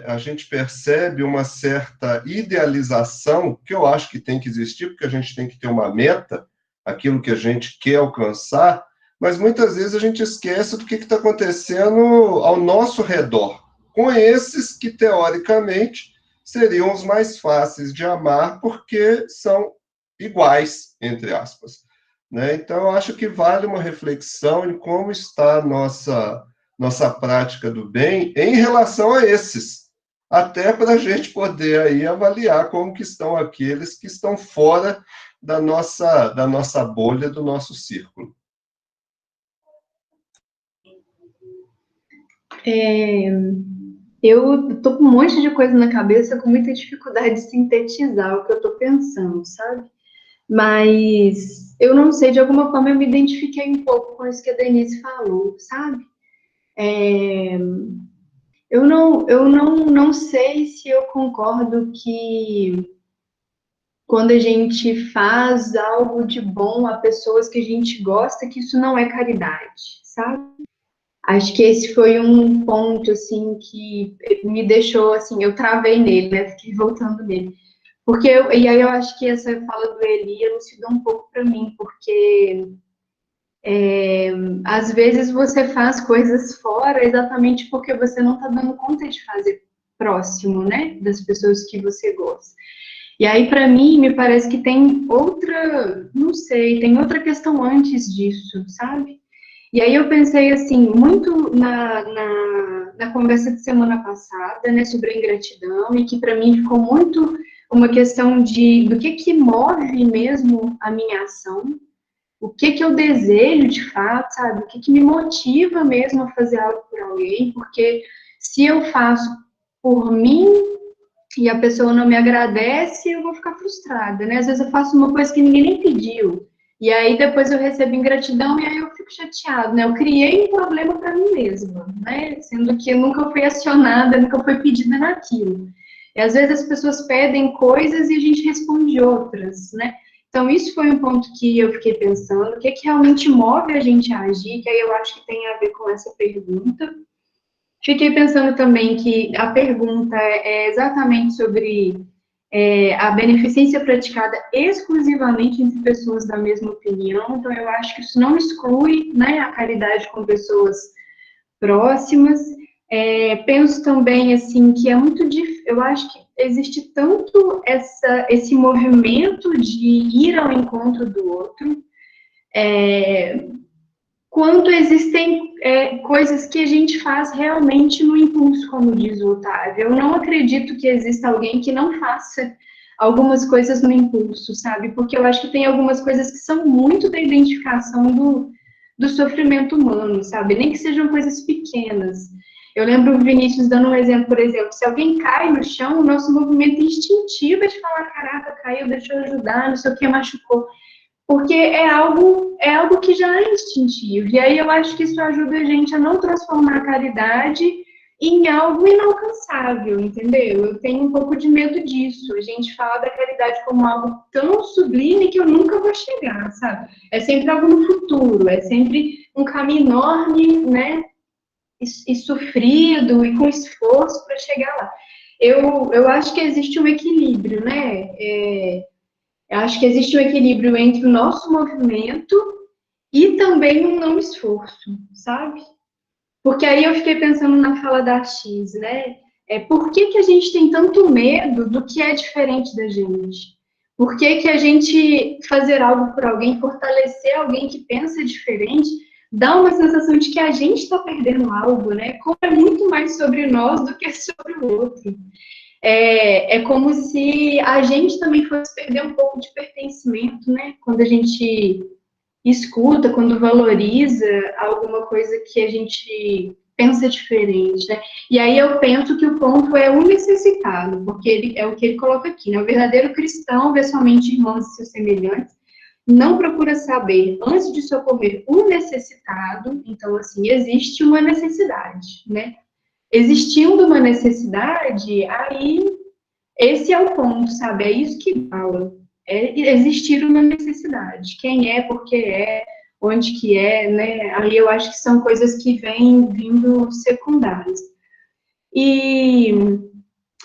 a gente percebe uma certa idealização, que eu acho que tem que existir, porque a gente tem que ter uma meta, aquilo que a gente quer alcançar, mas muitas vezes a gente esquece do que está acontecendo ao nosso redor, com esses que, teoricamente, seriam os mais fáceis de amar, porque são iguais, entre aspas. Né? Então, eu acho que vale uma reflexão em como está a nossa prática do bem em relação a esses, até para a gente poder aí avaliar como que estão aqueles que estão fora da nossa bolha, do nosso círculo. Eu estou com um monte de coisa na cabeça, com muita dificuldade de sintetizar o que eu estou pensando, sabe? Mas eu não sei, de alguma forma eu me identifiquei um pouco com isso que a Denise falou, sabe? Eu não sei se eu concordo que quando a gente faz algo de bom a pessoas que a gente gosta, que isso não é caridade, sabe? Acho que esse foi um ponto, assim, que me deixou, assim, eu travei nele, né? Fiquei voltando nele. E aí eu acho que essa fala do Eli elucidou um pouco para mim, porque às vezes você faz coisas fora exatamente porque você não está dando conta de fazer próximo, né? Das pessoas que você gosta. E aí, para mim, me parece que tem outra, não sei, tem outra questão antes disso, sabe? E aí eu pensei, assim, muito na conversa de semana passada, né, sobre a ingratidão, e que para mim ficou muito uma questão do que move mesmo a minha ação, o que eu desejo de fato, sabe? O que me motiva mesmo a fazer algo por alguém, porque se eu faço por mim, e a pessoa não me agradece, eu vou ficar frustrada, né? Às vezes eu faço uma coisa que ninguém nem pediu, e aí depois eu recebo ingratidão e aí eu fico chateada, né? Eu criei um problema para mim mesma, né? Sendo que eu nunca fui acionada, nunca foi pedida naquilo. E às vezes as pessoas pedem coisas e a gente responde outras, né? Então isso foi um ponto que eu fiquei pensando, o que realmente move a gente a agir, que aí eu acho que tem a ver com essa pergunta. Fiquei pensando também que a pergunta é exatamente sobre a beneficência praticada exclusivamente entre pessoas da mesma opinião, então eu acho que isso não exclui, né, a caridade com pessoas próximas. Penso também, assim, que é muito difícil, eu acho que existe tanto esse movimento de ir ao encontro do outro, quanto existem coisas que a gente faz realmente no impulso, como diz o Otávio. Eu não acredito que exista alguém que não faça algumas coisas no impulso, sabe? Porque eu acho que tem algumas coisas que são muito da identificação do sofrimento humano, sabe? Nem que sejam coisas pequenas. Eu lembro o Vinícius dando um exemplo, por exemplo, se alguém cai no chão, o nosso movimento instintivo é de falar, caraca, caiu, deixa eu ajudar, não sei o que, machucou. Porque é algo que já é instintivo. E aí eu acho que isso ajuda a gente a não transformar a caridade em algo inalcançável, entendeu? Eu tenho um pouco de medo disso. A gente fala da caridade como algo tão sublime que eu nunca vou chegar, sabe? É sempre algo no futuro, é sempre um caminho enorme, né? E sofrido e com esforço para chegar lá. Eu acho que existe um equilíbrio, né? Eu acho que existe um equilíbrio entre o nosso movimento e também um não esforço, sabe? Porque aí eu fiquei pensando na fala da X, né? Por que a gente tem tanto medo do que é diferente da gente? Por que a gente fazer algo por alguém, fortalecer alguém que pensa diferente, dá uma sensação de que a gente está perdendo algo, né? Como é muito mais sobre nós do que sobre o outro. É como se a gente também fosse perder um pouco de pertencimento, né? Quando a gente escuta, quando valoriza alguma coisa que a gente pensa diferente, né? E aí eu penso que o ponto é o necessitado, porque é o que ele coloca aqui, né? O verdadeiro cristão vê somente irmãos e seus semelhantes, não procura saber, antes de socorrer o necessitado, então, assim, existe uma necessidade, né? Existindo uma necessidade, aí esse é o ponto, sabe? É isso que fala. É existir uma necessidade. Quem é, por que é, onde que é, né? Aí eu acho que são coisas que vêm vindo secundárias. E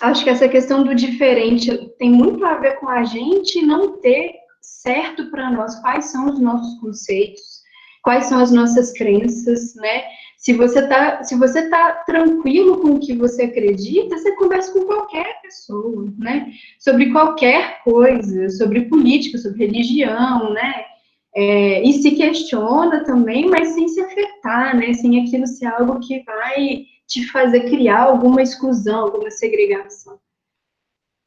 acho que essa questão do diferente tem muito a ver com a gente não ter certo para nós quais são os nossos conceitos, quais são as nossas crenças, né? Se você tá tranquilo com o que você acredita, você conversa com qualquer pessoa, né? Sobre qualquer coisa, sobre política, sobre religião, né? E se questiona também, mas sem se afetar, né? Sem aquilo ser algo que vai te fazer criar alguma exclusão, alguma segregação.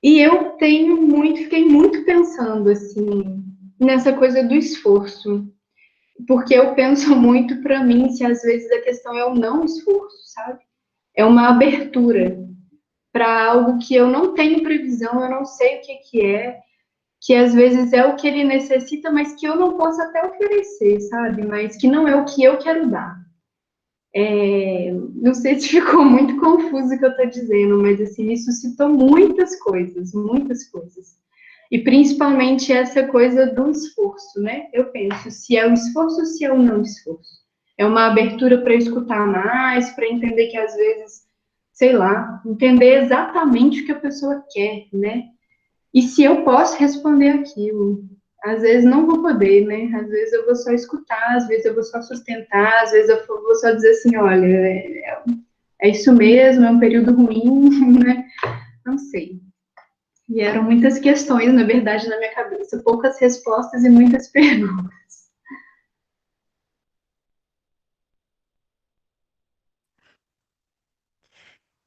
E eu fiquei muito pensando, assim, nessa coisa do esforço, porque eu penso muito para mim se às vezes a questão é o não esforço, sabe? É uma abertura para algo que eu não tenho previsão, eu não sei o que que às vezes é o que ele necessita, mas que eu não posso até oferecer, sabe? Mas que não é o que eu quero dar. Não sei se ficou muito confuso o que eu estou dizendo, mas assim, me suscitou muitas coisas, muitas coisas. E principalmente essa coisa do esforço, né? Eu penso, se é o esforço ou se é o não esforço. É uma abertura para escutar mais, para entender que às vezes, sei lá, entender exatamente o que a pessoa quer, né? E se eu posso responder aquilo. Às vezes não vou poder, né? Às vezes eu vou só escutar, às vezes eu vou só sustentar, às vezes eu vou só dizer assim, olha, é isso mesmo, é um período ruim, né? Não sei. E eram muitas questões, na verdade, na minha cabeça, poucas respostas e muitas perguntas.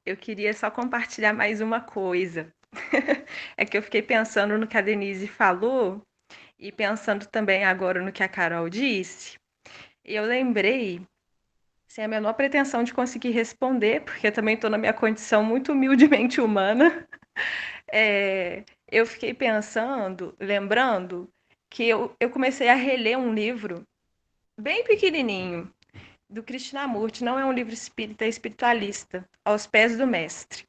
Eu queria só compartilhar mais uma coisa. É que eu fiquei pensando no que a Denise falou e pensando também agora no que a Carol disse. E eu lembrei, sem a menor pretensão de conseguir responder, porque eu também estou na minha condição muito humildemente humana. Eu fiquei pensando, lembrando, que eu comecei a reler um livro bem pequenininho, do Krishnamurti. Não é um livro espírita, é espiritualista, Aos Pés do Mestre.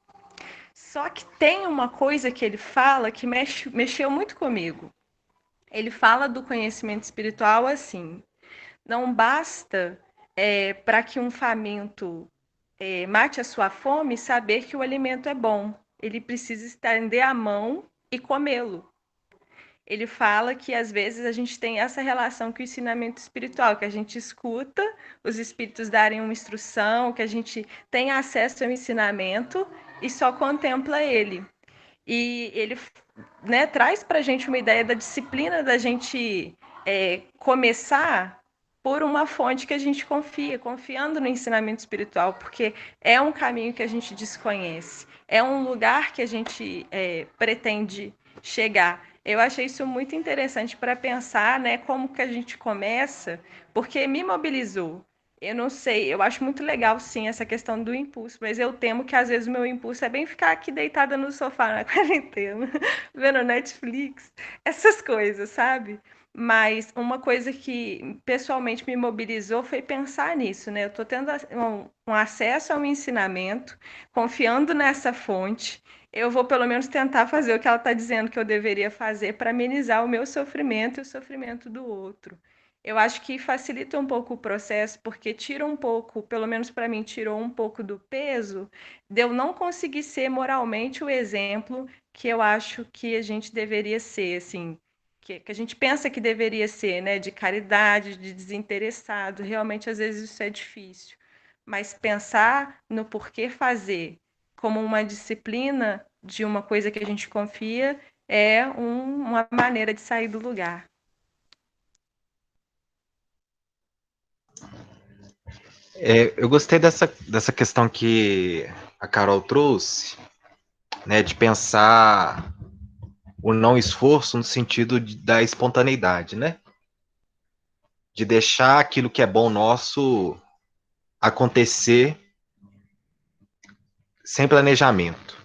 Só que tem uma coisa que ele fala que mexeu muito comigo. Ele fala do conhecimento espiritual assim: não basta para que um faminto mate a sua fome saber que o alimento é bom. Ele precisa estender a mão e comê-lo. Ele fala que às vezes a gente tem essa relação com o ensinamento espiritual, que a gente escuta os espíritos darem uma instrução, que a gente tem acesso ao ensinamento e só contempla ele. E ele, né, traz para a gente uma ideia da disciplina da gente começar por uma fonte que a gente confia, confiando no ensinamento espiritual, porque é um caminho que a gente desconhece, é um lugar que a gente pretende chegar. Eu achei isso muito interessante para pensar, né, como que a gente começa, porque me mobilizou. Eu não sei, eu acho muito legal, sim, essa questão do impulso, mas eu temo que às vezes o meu impulso é bem ficar aqui deitada no sofá na quarentena, vendo Netflix, essas coisas, sabe? Mas uma coisa que pessoalmente me mobilizou foi pensar nisso, né? Eu estou tendo um acesso ao ensinamento, confiando nessa fonte. Eu vou pelo menos tentar fazer o que ela está dizendo que eu deveria fazer para amenizar o meu sofrimento e o sofrimento do outro. Eu acho que facilita um pouco o processo, porque tira um pouco, pelo menos para mim, tirou um pouco do peso de eu não conseguir ser moralmente o exemplo que eu acho que a gente deveria ser, assim, que a gente pensa que deveria ser, né? De caridade, de desinteressado. Realmente, às vezes, isso é difícil. Mas pensar no porquê fazer como uma disciplina de uma coisa que a gente confia é uma maneira de sair do lugar. Eu gostei dessa questão que a Carol trouxe, né, de pensar o não esforço no sentido da espontaneidade, né? De deixar aquilo que é bom nosso acontecer sem planejamento,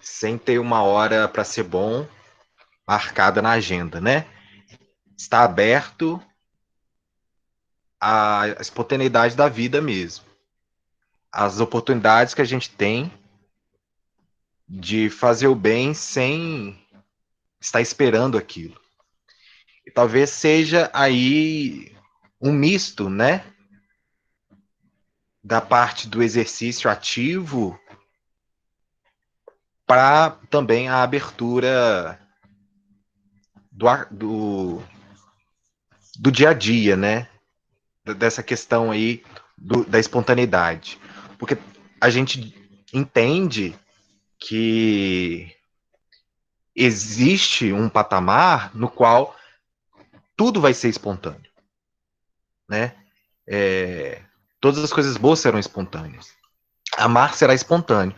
sem ter uma hora para ser bom marcada na agenda, né? Está aberto à espontaneidade da vida mesmo. As oportunidades que a gente tem de fazer o bem sem estar esperando aquilo. E talvez seja aí um misto, né? Da parte do exercício ativo para também a abertura do dia a dia, né? Dessa questão aí da espontaneidade. Porque a gente entende que existe um patamar no qual tudo vai ser espontâneo, né? Todas as coisas boas serão espontâneas. Amar será espontâneo.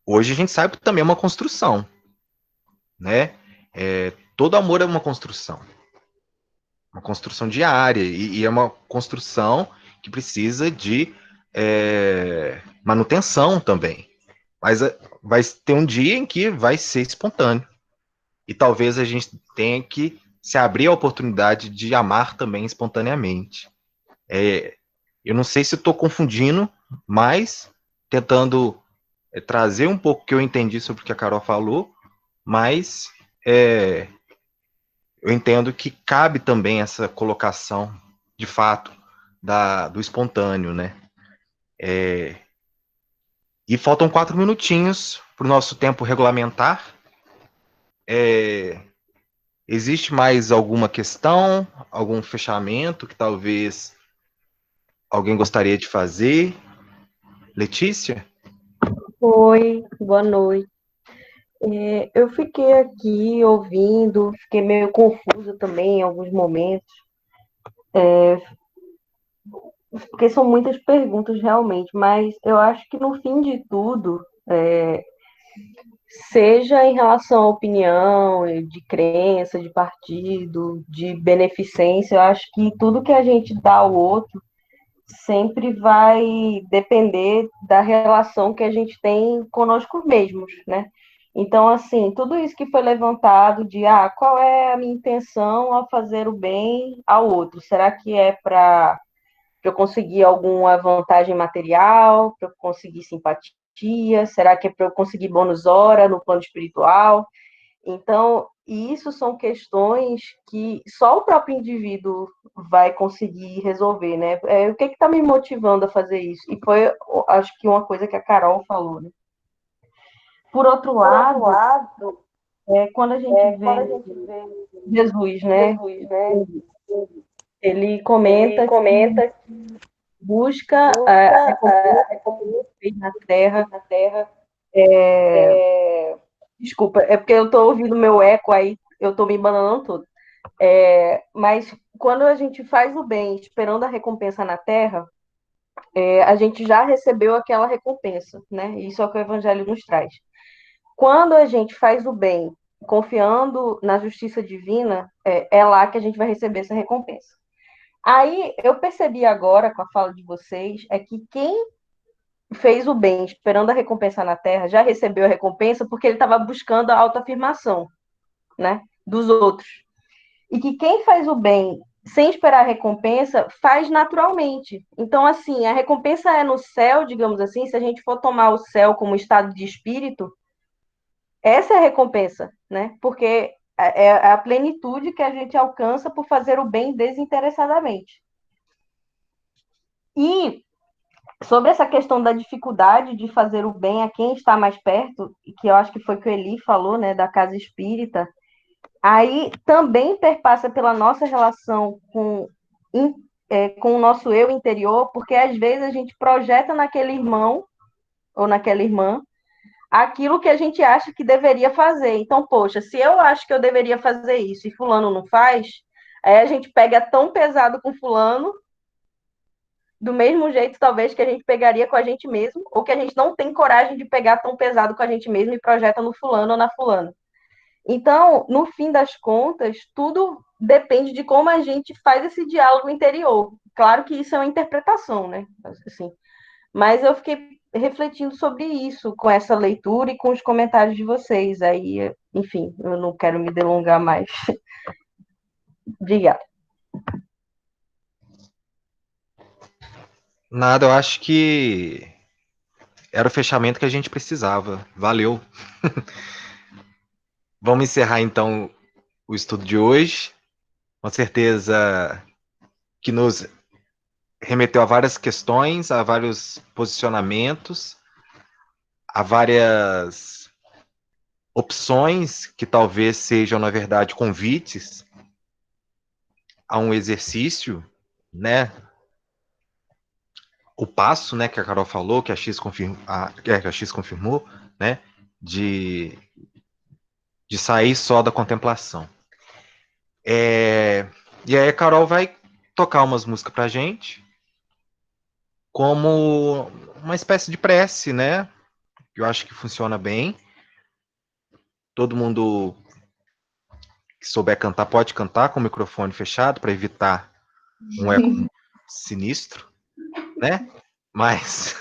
Hoje a gente sabe que também é uma construção, né? Todo amor é uma construção diária, e é uma construção que precisa de manutenção também. Mas vai ter um dia em que vai ser espontâneo. E talvez a gente tenha que se abrir a oportunidade de amar também espontaneamente. Eu não sei se estou confundindo, mas tentando trazer um pouco o que eu entendi sobre o que a Carol falou, mas eu entendo que cabe também essa colocação, de fato, do espontâneo, né? E faltam 4 minutinhos para o nosso tempo regulamentar. Existe mais alguma questão, algum fechamento que talvez alguém gostaria de fazer? Letícia? Oi, boa noite. Eu fiquei aqui ouvindo, fiquei meio confusa também em alguns momentos, porque são muitas perguntas realmente, mas eu acho que no fim de tudo, seja em relação à opinião, de crença, de partido, de beneficência, eu acho que tudo que a gente dá ao outro sempre vai depender da relação que a gente tem conosco mesmos, né? Então, assim, tudo isso que foi levantado de qual é a minha intenção ao fazer o bem ao outro? Será que é para eu conseguir alguma vantagem material, para eu conseguir simpatia? Será que é para eu conseguir bônus hora no plano espiritual? Então, isso são questões que só o próprio indivíduo vai conseguir resolver, né? O que está me motivando a fazer isso? E foi, acho que uma coisa que a Carol falou, né? Por outro lado, quando a gente vê Jesus, né? Ele comenta que busca a recompensa que fez na Terra. Desculpa, é porque eu estou ouvindo meu eco aí, eu estou me embananando todo. Mas quando a gente faz o bem esperando a recompensa na Terra, a gente já recebeu aquela recompensa, né? Isso é o que o Evangelho nos traz. Quando a gente faz o bem confiando na justiça divina, é lá que a gente vai receber essa recompensa. Aí eu percebi agora, com a fala de vocês, que quem fez o bem esperando a recompensa na Terra já recebeu a recompensa porque ele estava buscando a autoafirmação, né, dos outros. E que quem faz o bem sem esperar a recompensa faz naturalmente. Então, assim, a recompensa é no céu, digamos assim, se a gente for tomar o céu como estado de espírito, essa é a recompensa, né? Porque é a plenitude que a gente alcança por fazer o bem desinteressadamente. E sobre essa questão da dificuldade de fazer o bem a quem está mais perto, que eu acho que foi o que o Eli falou, né, da casa espírita, aí também perpassa pela nossa relação com o nosso eu interior, porque às vezes a gente projeta naquele irmão ou naquela irmã aquilo que a gente acha que deveria fazer. Então, poxa, se eu acho que eu deveria fazer isso e fulano não faz, aí a gente pega tão pesado com fulano, do mesmo jeito, talvez, que a gente pegaria com a gente mesmo, ou que a gente não tem coragem de pegar tão pesado com a gente mesmo e projeta no fulano ou na fulana. Então, no fim das contas, tudo depende de como a gente faz esse diálogo interior. Claro que isso é uma interpretação, né? Assim, mas eu fiquei refletindo sobre isso com essa leitura e com os comentários de vocês. Aí, enfim, eu não quero me delongar mais. Obrigada. Nada, eu acho que era o fechamento que a gente precisava. Valeu. Vamos encerrar, então, o estudo de hoje. Com certeza que nos remeteu a várias questões, a vários posicionamentos, a várias opções que talvez sejam, na verdade, convites a um exercício, né? O passo, né, que a Carol falou, que a X confirmou, né, de sair só da contemplação. E aí a Carol vai tocar umas músicas pra gente, como uma espécie de prece, né? Eu acho que funciona bem. Todo mundo que souber cantar pode cantar com o microfone fechado para evitar um eco sinistro, né? Mas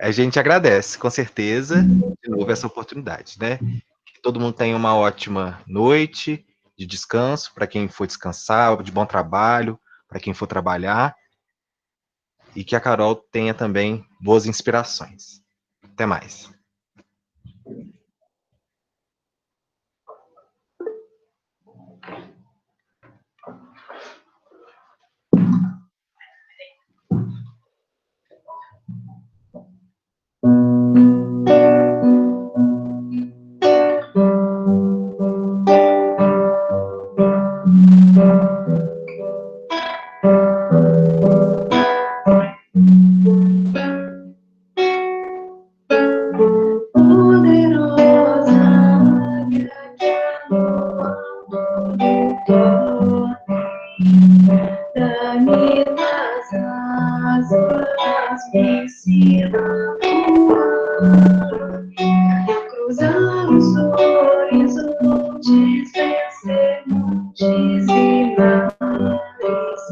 a gente agradece, com certeza, de novo essa oportunidade, né? Que todo mundo tenha uma ótima noite de descanso, para quem for descansar, de bom trabalho, para quem for trabalhar, e que a Carol tenha também boas inspirações. Até mais. Dá-me das asas, me ensina a voar, cruzar os horizontes, vencer montes e mares,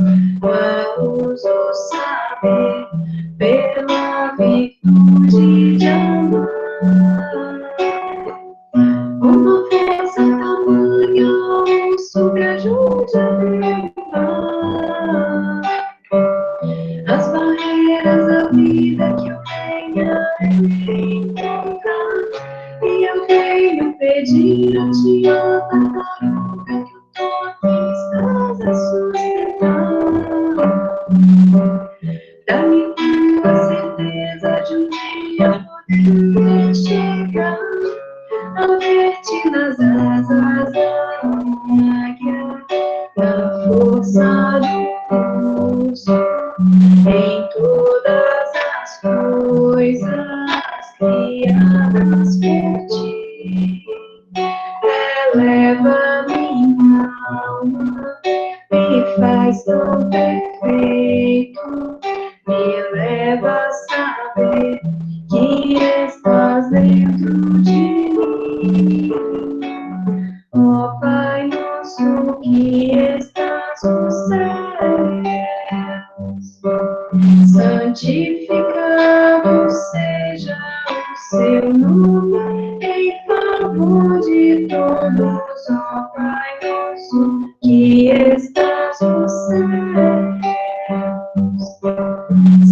vamos o saber pela virtude de amar. Uma força tamanha sobreajude a derrubar as barreiras da vida que eu venha encontrar. E eu venho pedir a ti, ó tartaruga, que o toque estás a sustentar. Dá-me tua certeza de um dia poder chegar a ver-te nas asas da águia, na força do uso, em todas as coisas criadas por ti. Eleva minha alma, me faz tão perfeito, me leva a saber que estás dentro de mim. Ó Pai nosso que estás nos céus, santificado seja o seu nome, em favor de todos, ó Pai nosso que estás nos céus.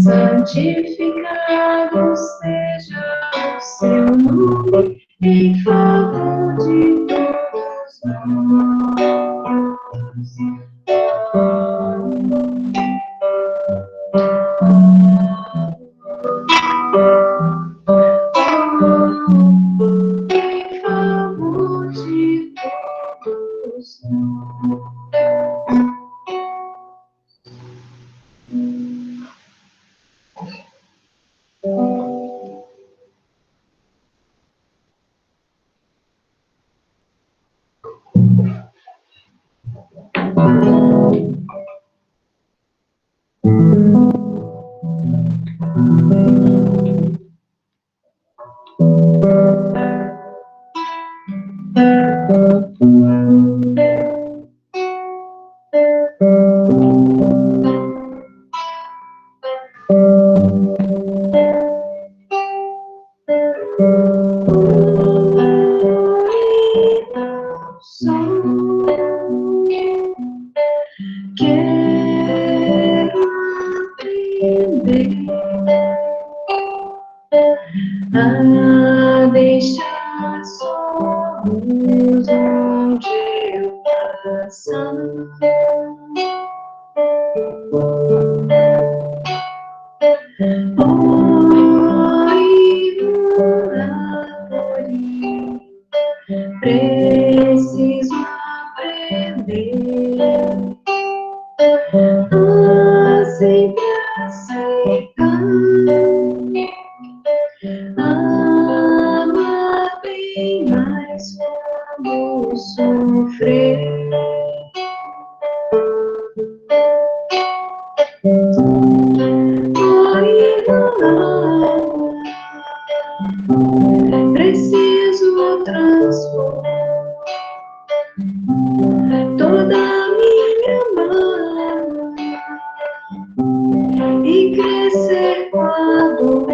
Santificado seja o seu nome, em favor de todos em favor de todos quero aprender a deixar só luz onde eu passar. Preciso aprender a sempre aceitar, amar bem mais quando sofrer. Preciso transformar toda a minha mágoa e crescer com a dor.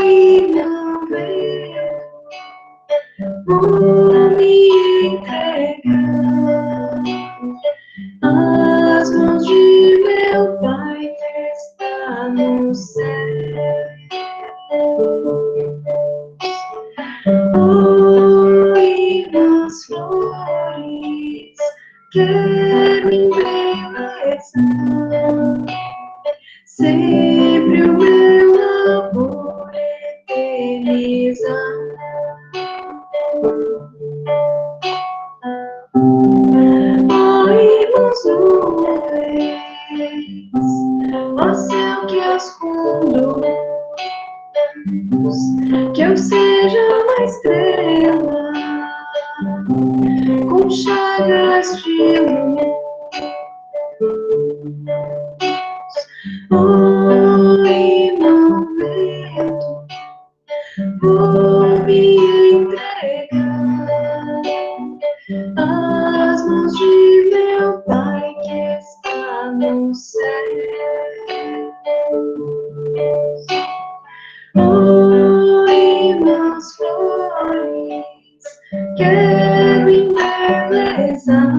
E não ver, me entregar. quero embelezar sempre o meu amor eternizar. Oímos uma vez, ó céu que escondo, que eu seja uma estrela com chagas de luz. Oi, momento, vou me entregar às mãos de meu Pai que está no céu. Oi, meus flores, quero embelezar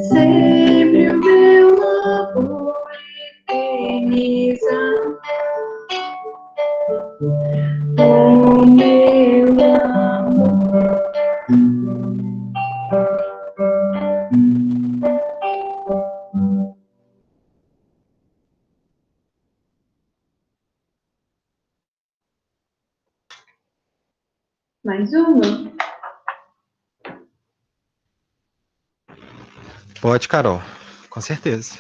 sempre o meu amor eternizar. O meu amor. Mais uma? Pode, Carol, com certeza.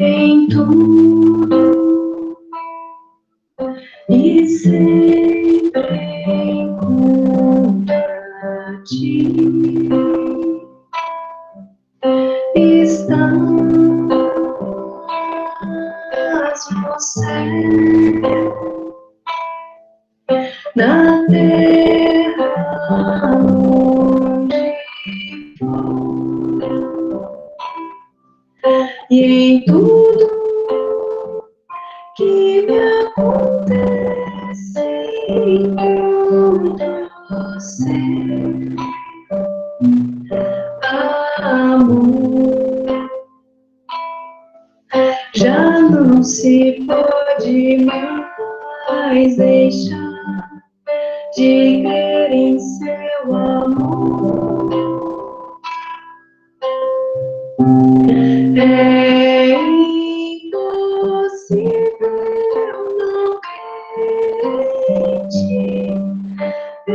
Em tudo e sempre encontra-te estás no céu, na terra onde for, e em tudo que me acontece encontro você, amor. Já não se pode mais deixar de crer em seu amor. É impossível não crer em ti. É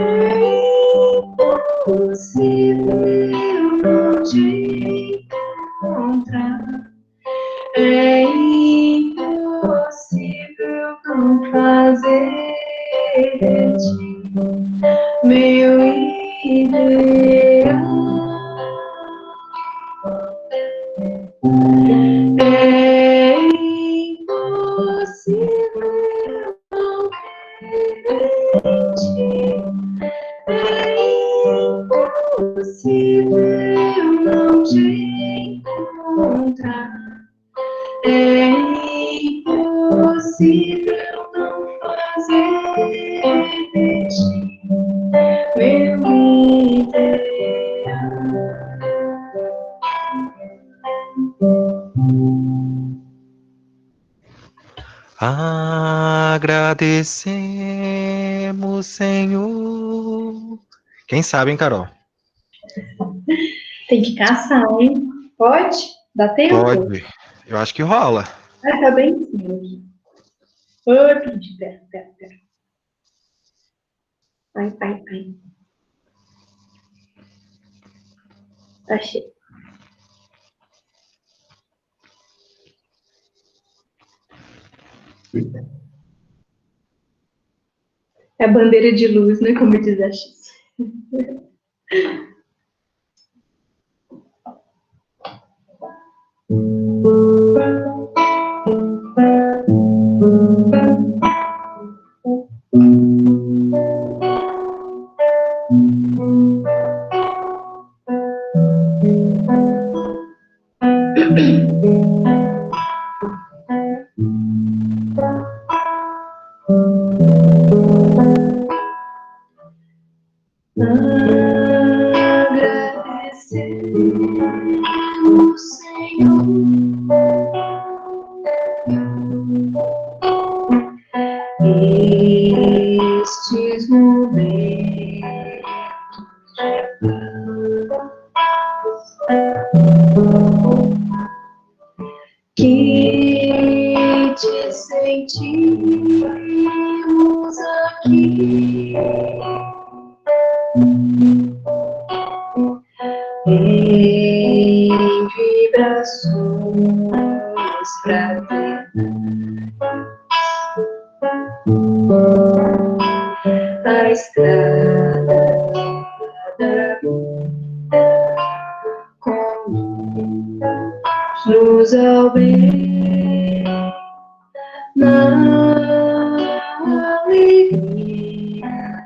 impossível não te encontrar. É impossível não fazer de ti meu ideal. É impossível não crer em ti. É impossível não te encontrar. É impossível não fazer de ti meu ideal. Agradecemos, Senhor. Quem sabe, hein, Carol? Tem que caçar, hein? Pode? Dá tempo? Pode. Eu acho que rola. Ah, tá bem em cima aqui. Oi, Pedi, pera. Ai. Tá cheio. É a bandeira de luz, né? Como diz a X. que te sentimos aqui em vibrações fraternas. A estrada da vida conduz ao bem, na alegria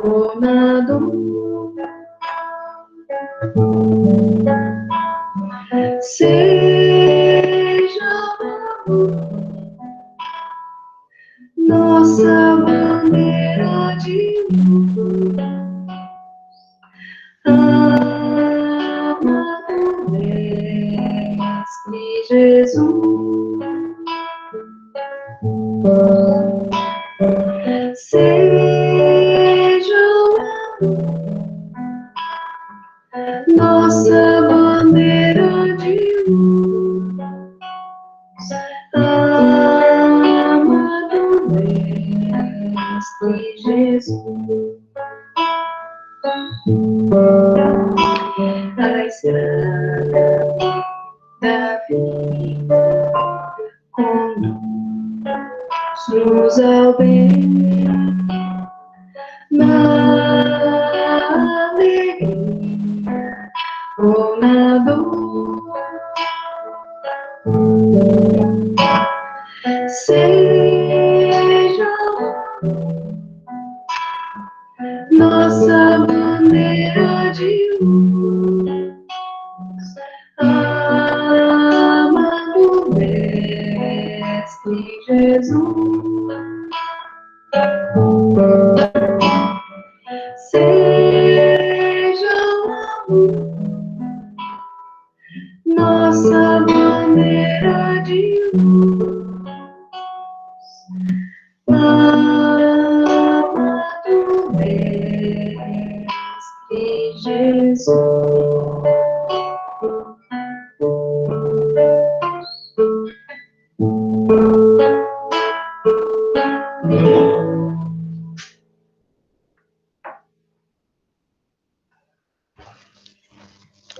ou na dor. Seja nossa bandeira de luz, amado Mestre Jesus. Seja nossa bandeira de luz, amado Mestre Jesus. A estrada da vida conduz ao bem, na alegria ou na dor. Seja nossa bandeira de luz, amado Mestre Jesus. Seja nossa bandeira de luz, amado Mestre Jesus.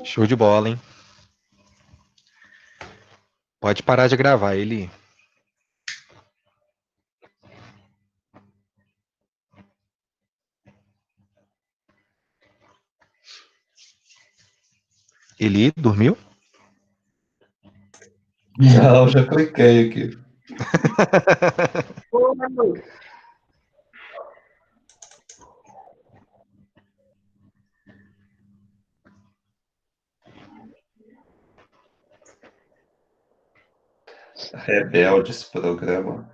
Show de bola, hein? Pode parar de gravar, Eli. Eli, dormiu? Não, já cliquei aqui. Rebelde esse programa.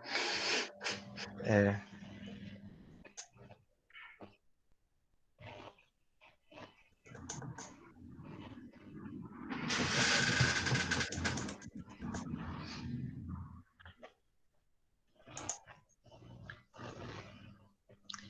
É.